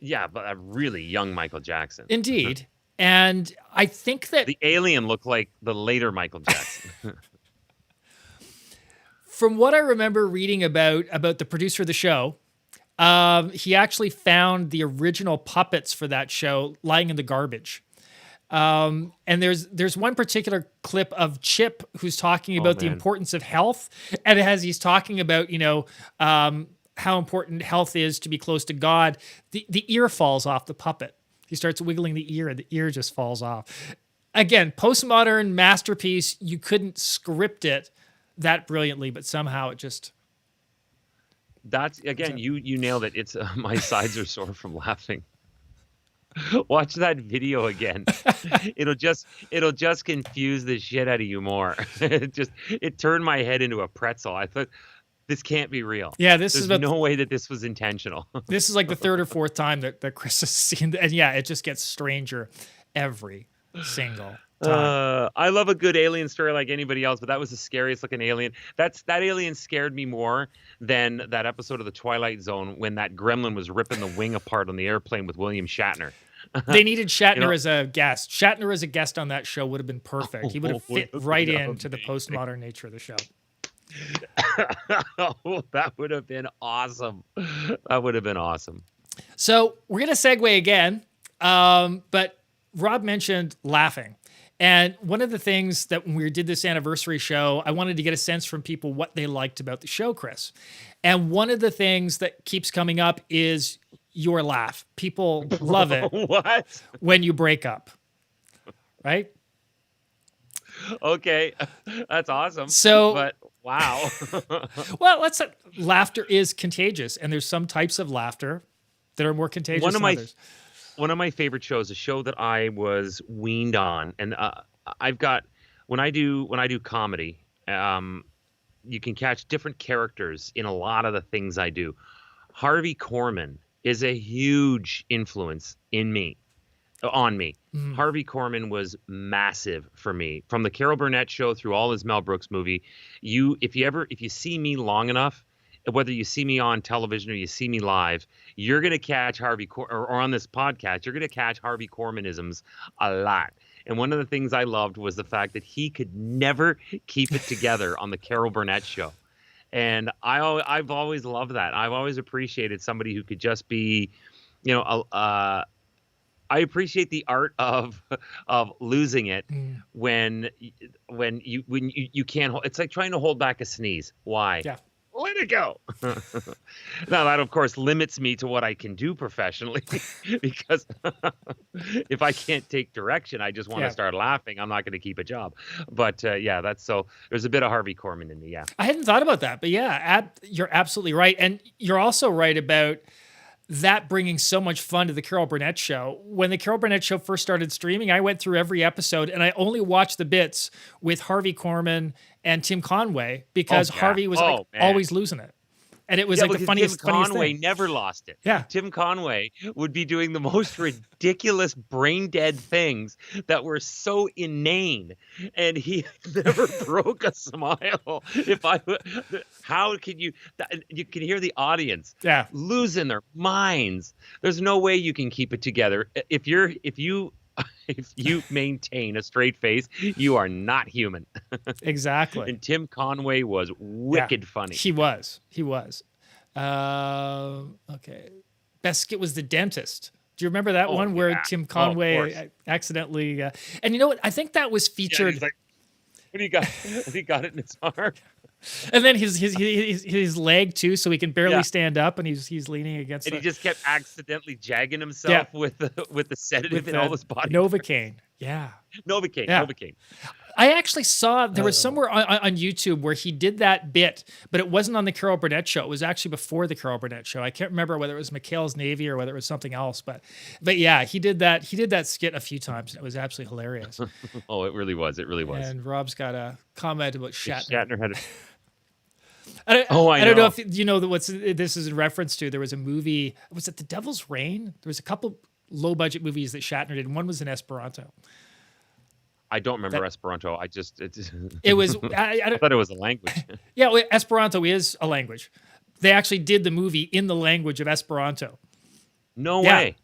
Yeah, but a really young Michael Jackson. Indeed. And I think that the alien looked like the later Michael Jackson. From what I remember reading about the producer of the show, he actually found the original puppets for that show lying in the garbage. And there's one particular clip of Chip who's talking about the importance of health, and he's talking about how important health is to be close to God. The ear falls off the puppet. He starts wiggling the ear, and the ear just falls off. Again, postmodern masterpiece. You couldn't script it that brilliantly, but somehow it just. That's again, you nailed it. It's my sides are sore from laughing. Watch that video again. It'll just confuse the shit out of you more. It turned my head into a pretzel. I thought this can't be real. Yeah, There's no way that this was intentional. This is like the 3rd or 4th time that Chris has seen, and yeah, it just gets stranger every single I love a good alien story like anybody else, but that was the scariest looking alien. That alien scared me more than that episode of The Twilight Zone when that gremlin was ripping the wing apart on the airplane with William Shatner. They needed Shatner as a guest. Shatner as a guest on that show would have been perfect. He would have fit right into the postmodern nature of the show. That would have been awesome. That would have been awesome. So we're going to segue again, but Rob mentioned laughing. And one of the things that when we did this anniversary show, I wanted to get a sense from people what they liked about the show, Chris. And one of the things that keeps coming up is your laugh. People love it What? when you break up, right? Okay, that's awesome. But wow. Well, laughter is contagious, and there's some types of laughter that are more contagious than others. One of my favorite shows, a show that I was weaned on, and I've got when I do comedy, you can catch different characters in a lot of the things I do. Harvey Korman is a huge influence on me. Mm-hmm. Harvey Korman was massive for me, from the Carol Burnett show through all his Mel Brooks movie. If you see me long enough, whether you see me on television or you see me live, you're going to catch or on this podcast, you're going to catch Harvey Kormanisms a lot. And one of the things I loved was the fact that he could never keep it together on the Carol Burnett show. And I've always loved that. I've always appreciated somebody who could just be, I appreciate the art of losing it when you can't. It's like trying to hold back a sneeze. Why? Yeah. Let it go. Now, that, of course, limits me to what I can do professionally because if I can't take direction, I just want to start laughing. I'm not going to keep a job. But that's so there's a bit of Harvey Korman in me. Yeah. I hadn't thought about that, but you're absolutely right. And you're also right about that bringing so much fun to the Carol Burnett show. When the Carol Burnett show first started streaming, I went through every episode and I only watched the bits with Harvey Korman and Tim Conway because Harvey was always losing it. And it was the funniest Tim Conway thing. never lost it. Yeah. Tim Conway would be doing the most ridiculous brain dead things that were so inane, and he never broke a smile. How can you can hear the audience losing their minds. There's no way you can keep it together. If you maintain a straight face, you are not human. Exactly. And Tim Conway was wicked funny. He was. Okay. Best skit was The Dentist. Do you remember that one where Tim Conway accidentally... and you know what? I think that was featured... Yeah, he's like, what do you got? He got it in his arm. And then his leg too, so he can barely stand up, and he's leaning against. And he just kept accidentally jagging himself with the sedative in all his body. Novocaine, Novocaine. I actually saw there was somewhere on YouTube where he did that bit, but it wasn't on the Carol Burnett show. It was actually before the Carol Burnett show. I can't remember whether it was McHale's Navy or whether it was something else, but yeah, he did that. He did that skit a few times, and it was absolutely hilarious. Oh, it really was. It really was. And Rob's got a comment about Shatner. Shatner had a... I don't know if you know what this is in reference to. There was a movie. Was it The Devil's Rain? There was a couple low budget movies that Shatner did, and one was in Esperanto. I don't remember Esperanto. It was. I thought it was a language. Yeah, well, Esperanto is a language. They actually did the movie in the language of Esperanto. No way.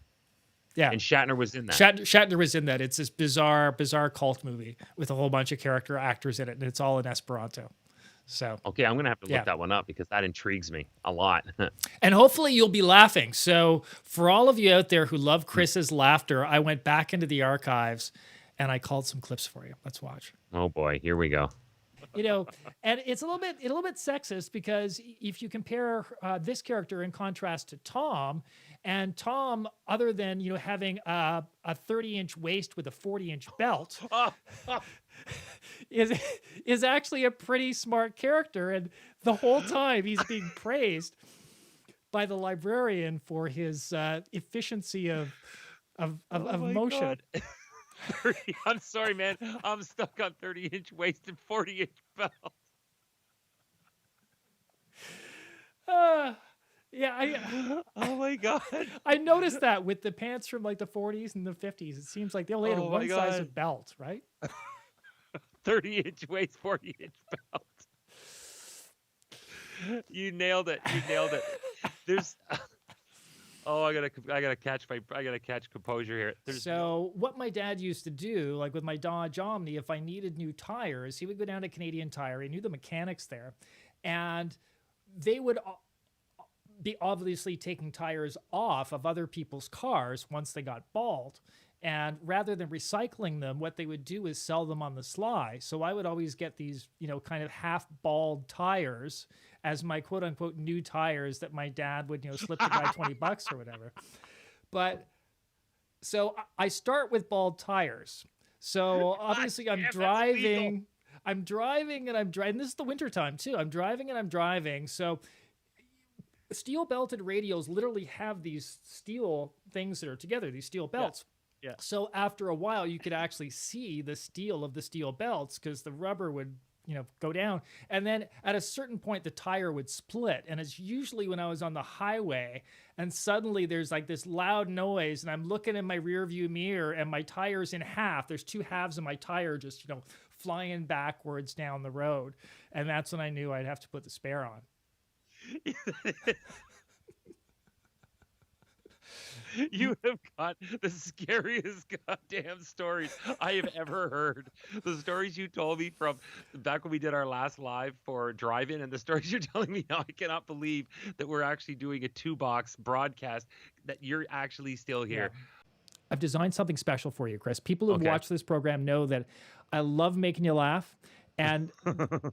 Yeah, and Shatner was in that. Shatner was in that. It's this bizarre cult movie with a whole bunch of character actors in it, and it's all in Esperanto. So okay, I'm gonna have to look that one up because that intrigues me a lot. And hopefully you'll be laughing. So for all of you out there who love Chris's laughter, I went back into the archives and I called some clips for you. Let's watch. Oh boy, here we go. And it's a little bit sexist because if you compare this character in contrast to Tom, and Tom, other than having a 30-inch waist with a 40-inch belt, is actually a pretty smart character, and the whole time he's being praised by the librarian for his efficiency of motion. I'm sorry, man. I'm stuck on 30-inch waist and 40-inch belt. Yeah, oh my God. I noticed that with the pants from like the 40s and the 50s. It seems like they only had Oh one my size God. of belt, right? 30-inch waist, 40-inch belt. You nailed it. You nailed it. There's oh, I gotta catch composure here. So what my dad used to do, like with my Dodge Omni, if I needed new tires, he would go down to Canadian Tire. He knew the mechanics there, and they would be obviously taking tires off of other people's cars once they got bald. And rather than recycling them, what they would do is sell them on the sly. So I would always get these, kind of half bald tires as my quote unquote new tires that my dad would, slip the guy $20 or whatever. But so I start with bald tires. So obviously I'm driving. This is the winter time too. I'm driving. So steel belted radios literally have these steel things that are together, these steel belts. Yeah. So after a while, you could actually see the steel of the steel belts because the rubber would, go down. And then at a certain point, the tire would split. And it's usually when I was on the highway and suddenly there's like this loud noise and I'm looking in my rear view mirror and my tire's in half. There's two halves of my tire just, flying backwards down the road. And that's when I knew I'd have to put the spare on. You have got the scariest goddamn stories I have ever heard. The stories you told me from back when we did our last live for Drive-In, and the stories you're telling me now, I cannot believe that we're actually doing a 2-box broadcast, that you're actually still here. Yeah. I've designed something special for you, Chris. People who watch this program know that I love making you laugh. And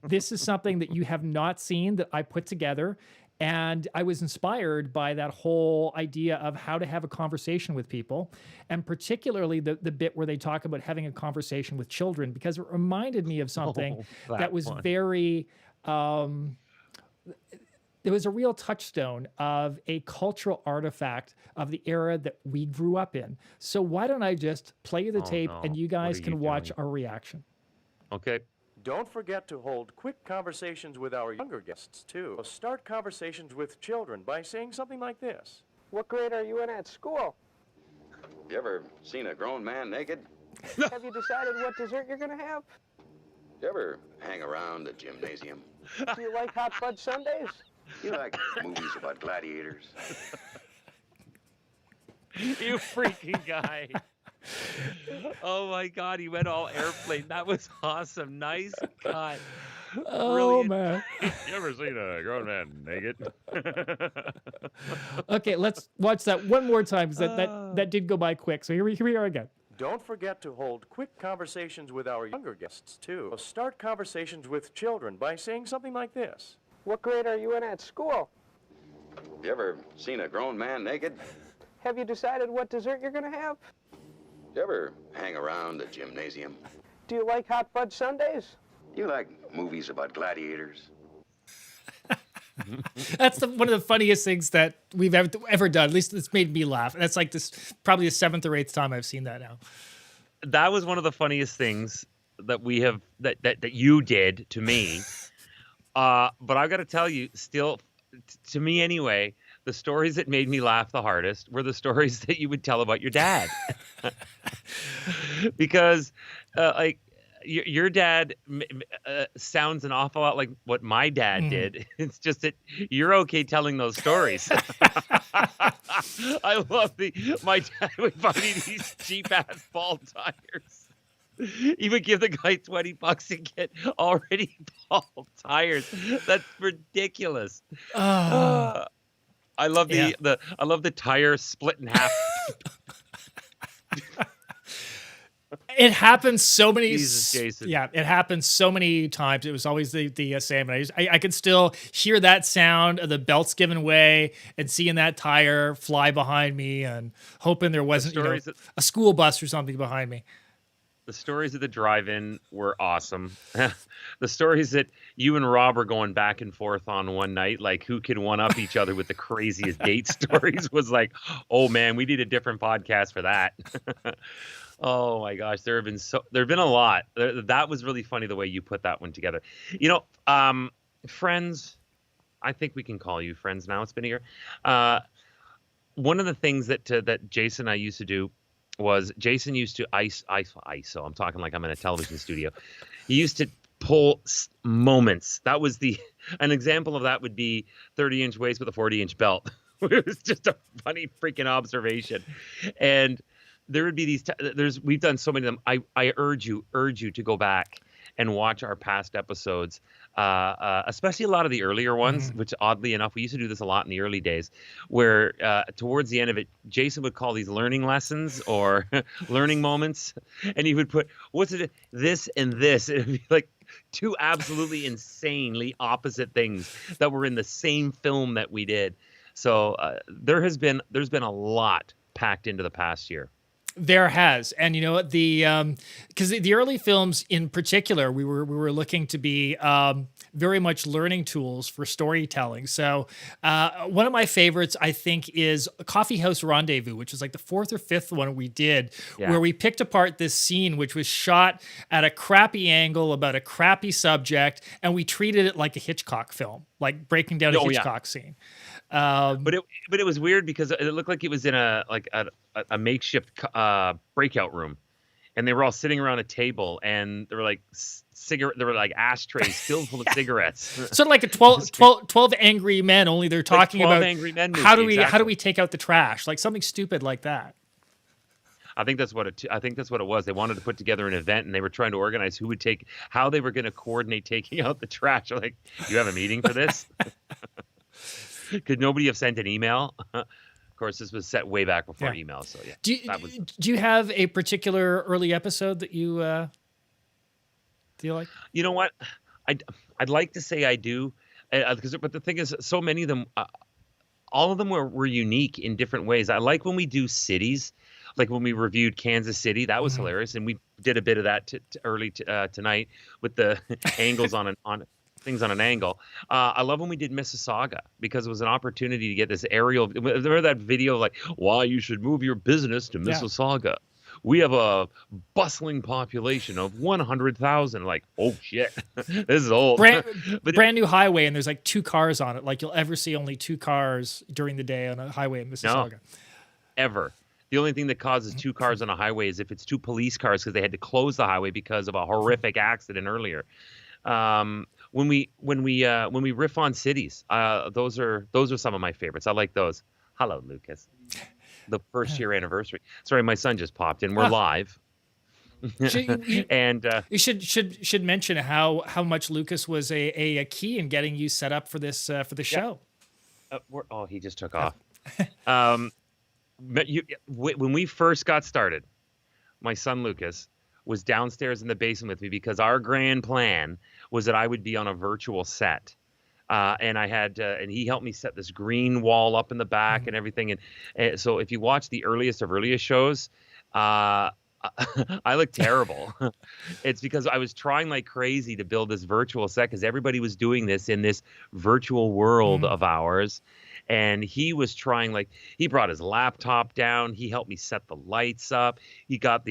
this is something that you have not seen that I put together. And I was inspired by that whole idea of how to have a conversation with people, and particularly the bit where they talk about having a conversation with children, because it reminded me of something that was very, there was a real touchstone of a cultural artifact of the era that we grew up in. So why don't I just play you the tape and you guys can watch our reaction. Okay. Don't forget to hold quick conversations with our younger guests, too. Start conversations with children by saying something like this. What grade are you in at school? You ever seen a grown man naked? Have you decided what dessert you're going to have? You ever hang around the gymnasium? Do you like hot fudge sundaes? You like movies about gladiators? You freaking guy. Oh my God, he went all airplane. That was awesome. Nice cut. Oh, Brilliant. man. You ever seen a grown man naked? Okay, let's watch that one more time because that did go by quick. So here we are again. Don't forget to hold quick conversations with our younger guests, too. Start conversations with children by saying something like this. What grade are you in at school? You ever seen a grown man naked? Have you decided what dessert you're going to have? You ever hang around the gymnasium? Do you like hot fudge sundaes? You like movies about gladiators? That's one of the funniest things that we've ever done. At least it's made me laugh. That's like probably the 7th or 8th time I've seen that now. That was one of the funniest things that we have that you did to me. But I've got to tell you, still, to me anyway, the stories that made me laugh the hardest were the stories that you would tell about your dad. Because your dad sounds an awful lot like what my dad did. It's just that you're okay telling those stories. I love my dad would buy me these cheap ass bald tires. He would give the guy $20 and get already bald tires. That's ridiculous. I love I love the tire split in half. It happens so many. Jesus, Jason. Yeah, it happens so many times. It was always the same. And I can still hear that sound of the belts giving way and seeing that tire fly behind me and hoping there wasn't a school bus or something behind me. The stories of the drive-in were awesome. The stories that you and Rob were going back and forth on one night, like who could one-up each other with the craziest date stories, was like, oh man, we need a different podcast for that. Oh my gosh, there have been a lot. That was really funny the way you put that one together. Friends, I think we can call you friends now. It's been a year. One of the things that Jason and I used to do was Jason used to ISO. I'm talking like I'm in a television studio. He used to pull moments. That was an example of that would be 30-inch waist with a 40-inch belt. It was just a funny freaking observation. And there would be these, we've done so many of them. I urge you to go back and watch our past episodes, especially a lot of the earlier ones, which oddly enough, we used to do this a lot in the early days, where towards the end of it, Jason would call these learning lessons or learning moments, and he would put, what's it, this and this. It would be like two absolutely insanely opposite things that were in the same film that we did. So there's been a lot packed into the past year. There has, and you know because the early films in particular, we were looking to be very much learning tools for storytelling. So one of my favorites, I think, is Coffeehouse Rendezvous, which is like the fourth or fifth one we did, where we picked apart this scene, which was shot at a crappy angle about a crappy subject, and we treated it like a Hitchcock film, like breaking down a Hitchcock scene. But it was weird because it looked like it was in a makeshift breakout room, and they were all sitting around a table, and there were like ashtrays filled full of cigarettes. Sort of like a 12 Angry Men, only they're talking about Angry Men movie, how do we take out the trash, like something stupid like that. I think that's what it was. They wanted to put together an event, and they were trying to organize how they were going to coordinate taking out the trash. They're like, you have a meeting for this? Could nobody have sent an email? Of course, this was set way back before email. So yeah. Do you have a particular early episode that you feel like? You know what? I'd like to say I do, but the thing is, so many of them, all of them were unique in different ways. I like when we do cities, like when we reviewed Kansas City. That was hilarious, and we did a bit of that early tonight with the angles on things on an angle. I love when we did Mississauga because it was an opportunity to get this aerial. Remember that video like why you should move your business to Mississauga? Yeah. We have a bustling population of 100,000. Like, oh shit, this is old. Brand new highway, and there's like 2 cars on it. Like you'll ever see only 2 cars during the day on a highway in Mississauga. No, ever. The only thing that causes 2 cars on a highway is if it's 2 police cars because they had to close the highway because of a horrific accident earlier. When we riff on cities, those are some of my favorites. I like those. Hello, Lucas. The first year anniversary. Sorry, my son just popped in. We're live. You should mention how much Lucas was a key in getting you set up for this for the show. He just took off. When we first got started, my son Lucas was downstairs in the basement with me because our grand plan was that I would be on a virtual set. And I had, and he helped me set this green wall up in the back and everything. And so if you watch the earliest shows, I look terrible. It's because I was trying like crazy to build this virtual set because everybody was doing this in this virtual world of ours. And he was trying, like, he brought his laptop down. He helped me set the lights up. He does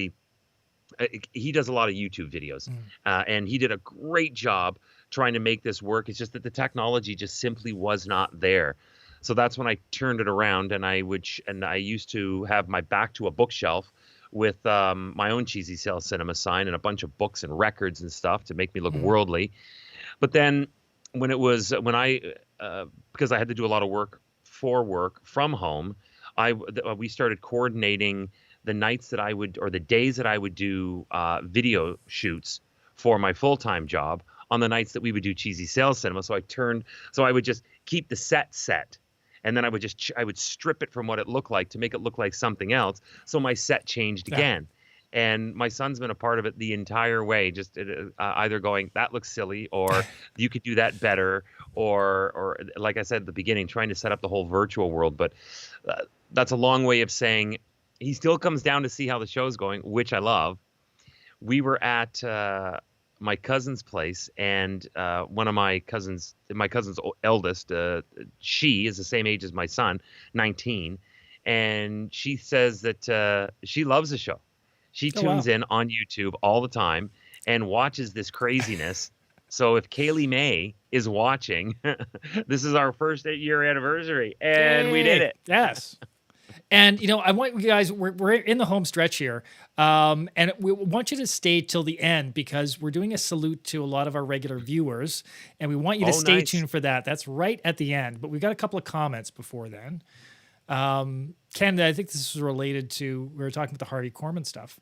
a lot of YouTube videos, and he did a great job trying to make this work. It's just that the technology just simply was not there. So that's when I turned it around, and I used to have my back to a bookshelf with my own Cheezy Sales Cinema sign and a bunch of books and records and stuff to make me look worldly. But then because I had to do a lot of work from home, we started coordinating the nights that I would, or the days that I would do video shoots for my full-time job on the nights that we would do Cheezy Sales Cinema. So I would just keep the set, and then I would strip it from what it looked like to make it look like something else. So my set changed again. And my son's been a part of it the entire way, just either going, that looks silly, or you could do that better, or like I said at the beginning, trying to set up the whole virtual world. But that's a long way of saying he still comes down to see how the show's going, which I love. We were at my cousin's place, and one of my cousin's eldest, she is the same age as my son, 19, and she says that she loves the show. She tunes in on YouTube all the time and watches this craziness So if Kaylee May is watching, this is our first 8-year anniversary, and we did it. Yes. And, I want you guys, we're in the home stretch here. And we want you to stay till the end because we're doing a salute to a lot of our regular viewers. And we want you to stay tuned for that. That's right at the end. But we've got a couple of comments before then. Ken, I think this is related to, we were talking about the Harvey Korman stuff.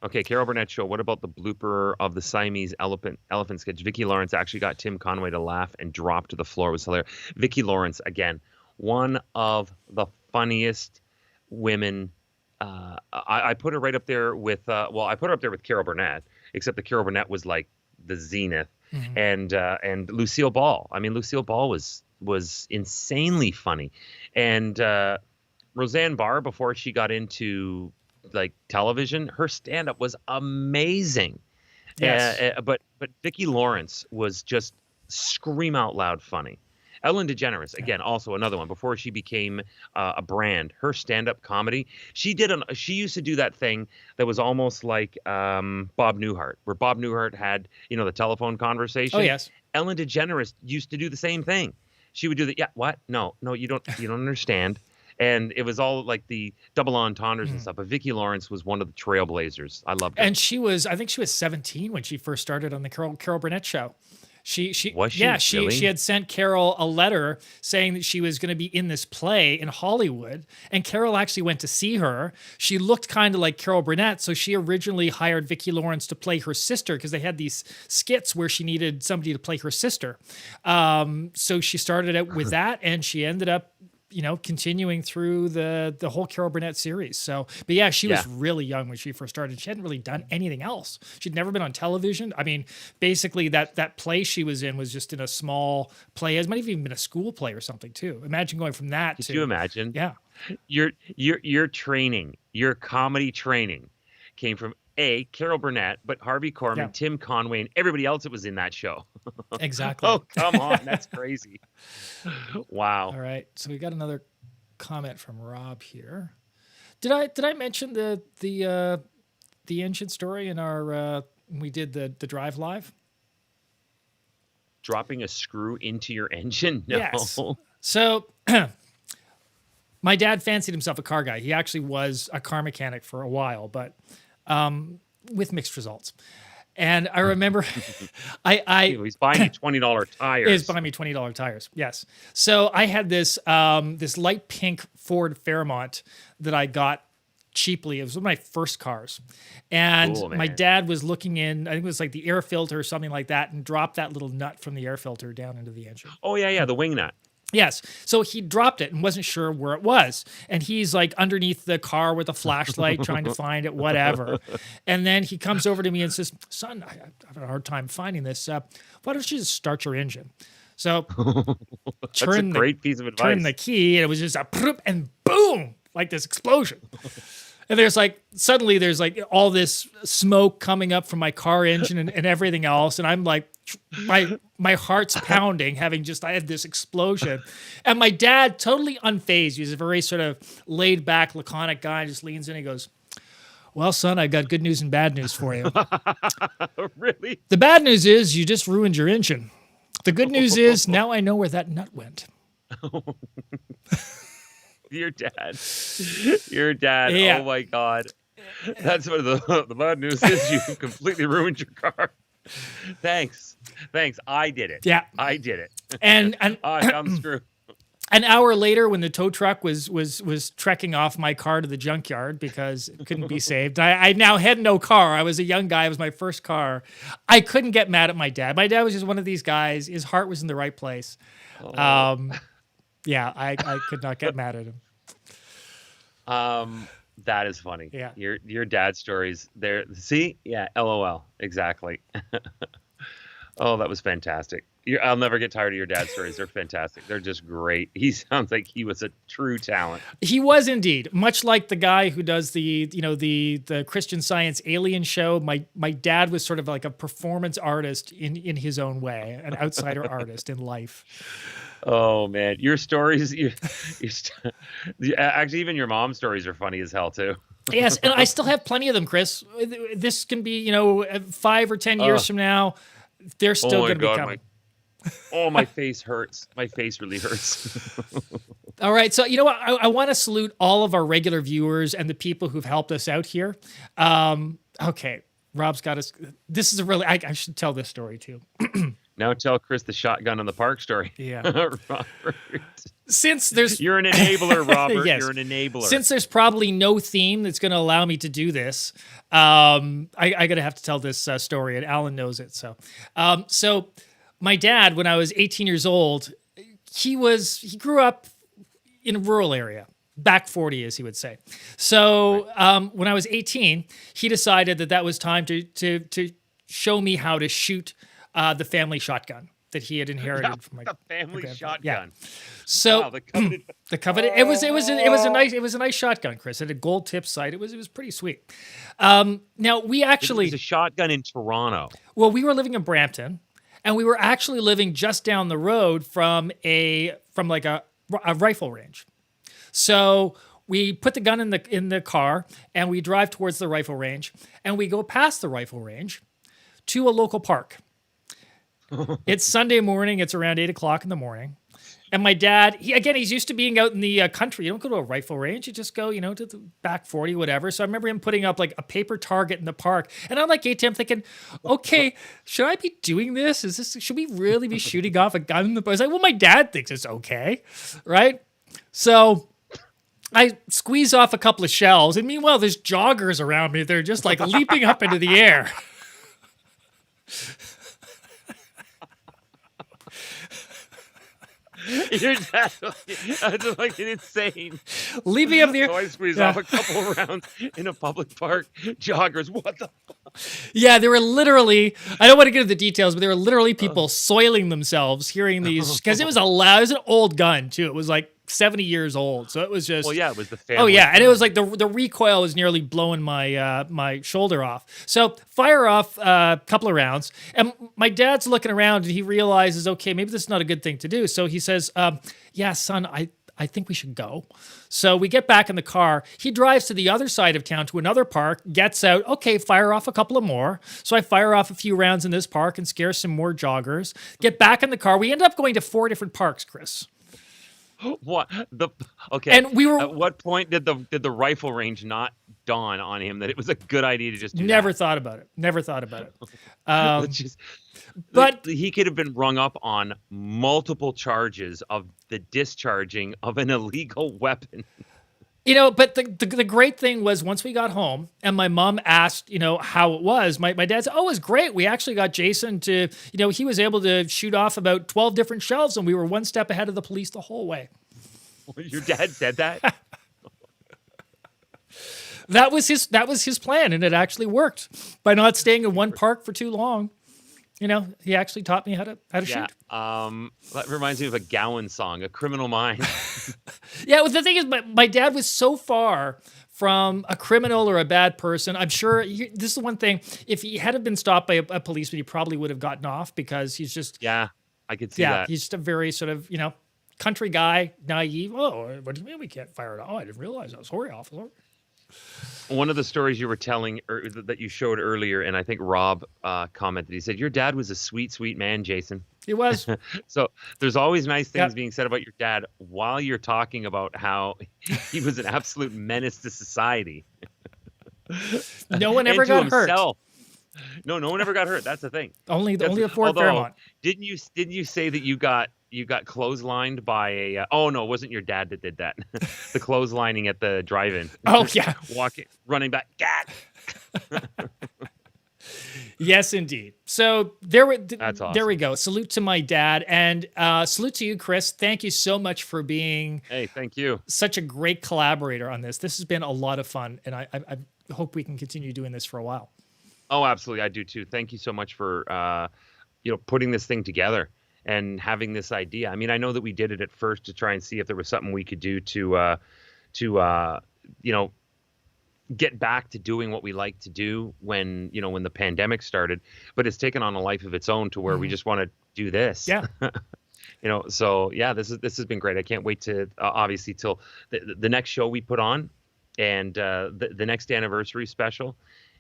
Okay, Carol Burnett show. What about the blooper of the Siamese elephant sketch? Vicki Lawrence actually got Tim Conway to laugh and drop to the floor. It was hilarious. Vicki Lawrence, again, one of the funniest women. I put her right up there with, I put her up there with Carol Burnett, except that Carol Burnett was like the zenith. Mm-hmm. And Lucille Ball. I mean, Lucille Ball was insanely funny. And Roseanne Barr, before she got into like television, her stand-up was amazing. Yes. But Vicki Lawrence was just scream out loud funny. Ellen DeGeneres, again, also another one. Before she became a brand, her stand-up comedy, she used to do that thing that was almost like Bob Newhart, where Bob Newhart had, the telephone conversation. Oh, yes. Ellen DeGeneres used to do the same thing. She would do the, what? No, you don't understand. And it was all like the double entendres and stuff. But Vicki Lawrence was one of the trailblazers. I loved her. And I think she was 17 when she first started on the Carol Burnett show. She had sent Carol a letter saying that she was going to be in this play in Hollywood, and Carol actually went to see her. She looked kind of like Carol Burnett, so she originally hired Vicki Lawrence to play her sister because they had these skits where she needed somebody to play her sister. So she started out with that, and she ended up continuing through the whole Carol Burnett series. So, but yeah, she was really young when she first started. She hadn't really done anything else. She'd never been on television. I mean, basically that play she was in was just in a small play. It might have even been a school play or something too. Imagine going from that to... Could you imagine? Yeah. Your training, your comedy training came from Carol Burnett, but Harvey Korman, Tim Conway, and everybody else that was in that show. Exactly. Oh, come on. That's crazy. Wow. All right. So we got another comment from Rob here. Did I mention the engine story in our when we did the drive live? Dropping a screw into your engine? No. Yes. So my dad fancied himself a car guy. He actually was a car mechanic for a while, but with mixed results. And I remember he's buying you $20 tires. He's buying me $20 tires. Yes. So I had this this light pink Ford Fairmont that I got cheaply. It was one of my first cars. And my dad was looking in, I think it was like the air filter or something like that, and dropped that little nut from the air filter down into the engine. Oh, yeah, the wing nut. Yes. So he dropped it and wasn't sure where it was. And he's like underneath the car with a flashlight trying to find it, whatever. And then he comes over to me and says, son, I have a hard time finding this. Why don't you just start your engine? So that's a great piece of advice. Turn the key, and it was just a ploop and boom, like this explosion. And suddenly there's all this smoke coming up from my car engine and everything else. And I'm like, my heart's pounding, I had this explosion. And my dad, totally unfazed, he's a very sort of laid back, laconic guy, just leans in and goes, well, son, I got good news and bad news for you. Really? The bad news is you just ruined your engine. The good news is now I know where that nut went. Your dad. Yeah. Oh my God. That's what the bad news is. You completely ruined your car. Thanks. I did it. Yeah. I did it. And I found the screw. An hour later, when the tow truck was trekking off my car to the junkyard because it couldn't be saved, I now had no car. I was a young guy. It was my first car. I couldn't get mad at my dad. My dad was just one of these guys. His heart was in the right place. Yeah, I could not get mad at him. That is funny. Yeah. Your dad stories there. See? Yeah. LOL. Exactly. Oh, that was fantastic. I'll never get tired of your dad stories. They're fantastic. They're just great. He sounds like he was a true talent. He was indeed, much like the guy who does the Christian Science alien show. My dad was sort of like a performance artist in his own way, an outsider artist in life. Oh man, your stories, actually even your mom's stories are funny as hell too. Yes, and I still have plenty of them, Chris. This can be, 5 or 10 years from now. They're still going to be coming. My face hurts. My face really hurts. All right. So, you know what? I want to salute all of our regular viewers and the people who've helped us out here. Okay. Rob's got us. This is a really, I should tell this story too. Now tell Chris the shotgun in the park story. Yeah. Robert. Since there's. You're an enabler, Robert. Yes. You're an enabler. Since there's probably no theme that's going to allow me to do this, I got to have to tell this story, and Alan knows it. So my dad, when I was 18 years old, he grew up in a rural area. Back 40, as he would say. So when I was 18, he decided that was time to show me how to shoot the family shotgun that he had inherited from my family shotgun. Yeah. So wow, the coveted. It was a nice shotgun, Chris. It had a gold tip sight. It was pretty sweet. Now we actually it was a shotgun in Toronto. Well, we were living in Brampton, and we were actually living just down the road from a rifle range. So we put the gun in the car, and we drive towards the rifle range, and we go past the rifle range to a local park. It's Sunday morning. It's around 8:00 in the morning. And my dad, he's used to being out in the country. You don't go to a rifle range. You just go, to the back 40, whatever. So I remember him putting up like a paper target in the park. And I'm like 18, I'm thinking, okay, should I be doing this? Should we really be shooting off a gun in the park? I was like, well, my dad thinks it's okay, right? So I squeeze off a couple of shells, and meanwhile, there's joggers around me. They're just like leaping up into the air. Your dad, that's like insane. Leaping up the air. So I squeeze off a couple of rounds in a public park. Joggers, what the fuck? Yeah, there were literally, I don't want to get into the details, but there were literally people soiling themselves hearing these, because it was an old gun too. It was like 70 years old. So it was just. Well, yeah, it was the family. Oh, yeah. And it was like the recoil was nearly blowing my shoulder off. So fire off a couple of rounds. And my dad's looking around and he realizes, okay, maybe this is not a good thing to do. So he says, yeah, son, I think we should go. So we get back in the car. He drives to the other side of town to another park, gets out. Okay, fire off a couple of more. So I fire off a few rounds in this park and scare some more joggers. Get back in the car. We end up going to 4 different parks, Chris. What okay? And we were. At what point did the rifle range not dawn on him that it was a good idea to just do Never that? thought about it. Never thought about it. But he could have been rung up on multiple charges of the discharging of an illegal weapon. But the great thing was once we got home and my mom asked, how it was, my dad said, oh, it was great. We actually got Jason to, he was able to shoot off about 12 different shells and we were one step ahead of the police the whole way. Your dad said that? That was his plan, and it actually worked by not staying in one park for too long. He actually taught me how to shoot. That reminds me of a Gowan song, "A Criminal Mind." Yeah, well, the thing is, my dad was so far from a criminal or a bad person. I'm sure this is the one thing. If he had been stopped by a policeman, he probably would have gotten off because he's just. Yeah, I could see that. He's just a very sort of country guy, naive. Oh, what do you mean we can't fire it? Oh, I didn't realize that. Sorry, officer. One of the stories you were telling that you showed earlier, and I think Rob commented, he said, your dad was a sweet, sweet man, Jason. He was. So there's always nice things being said about your dad while you're talking about how he was an absolute menace to society. No one ever got hurt. No one ever got hurt. That's the thing. Only the Ford Fairmont. Didn't you say that you got clotheslined by a oh no, it wasn't your dad that did that. The clotheslining at the drive-in. Oh yeah. Running back. Yes, indeed. So that's awesome. There we go. Salute to my dad and salute to you, Chris. Thank you so much for being thank you. Such a great collaborator on this. This has been a lot of fun, and I hope we can continue doing this for a while. Oh, absolutely. I do too. Thank you so much for putting this thing together and having this idea. I mean, I know that we did it at first to try and see if there was something we could do to get back to doing what we like to do when the pandemic started, but it's taken on a life of its own to where we just want to do this. Yeah. So yeah, this has been great. I can't wait to obviously till the next show we put on and the next anniversary special.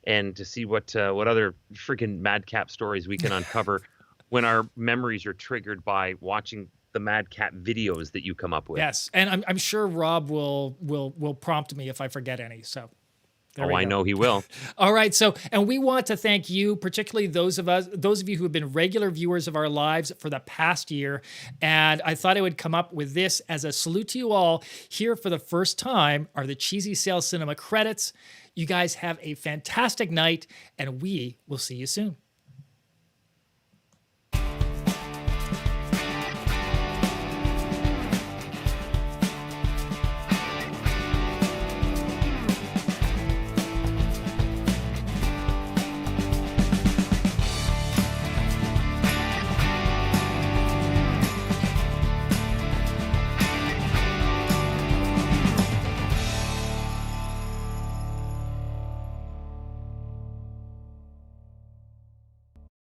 and to see what other freaking madcap stories we can uncover when our memories are triggered by watching the madcap videos that you come up with. Yes, and I'm sure Rob will prompt me if I forget any. So. I know he will. All right. So, and we want to thank you, particularly those of you who have been regular viewers of our lives for the past year. And I thought I would come up with this as a salute to you all. Here for the first time are the Cheezy Sales Cinema credits. You guys have a fantastic night, and we will see you soon.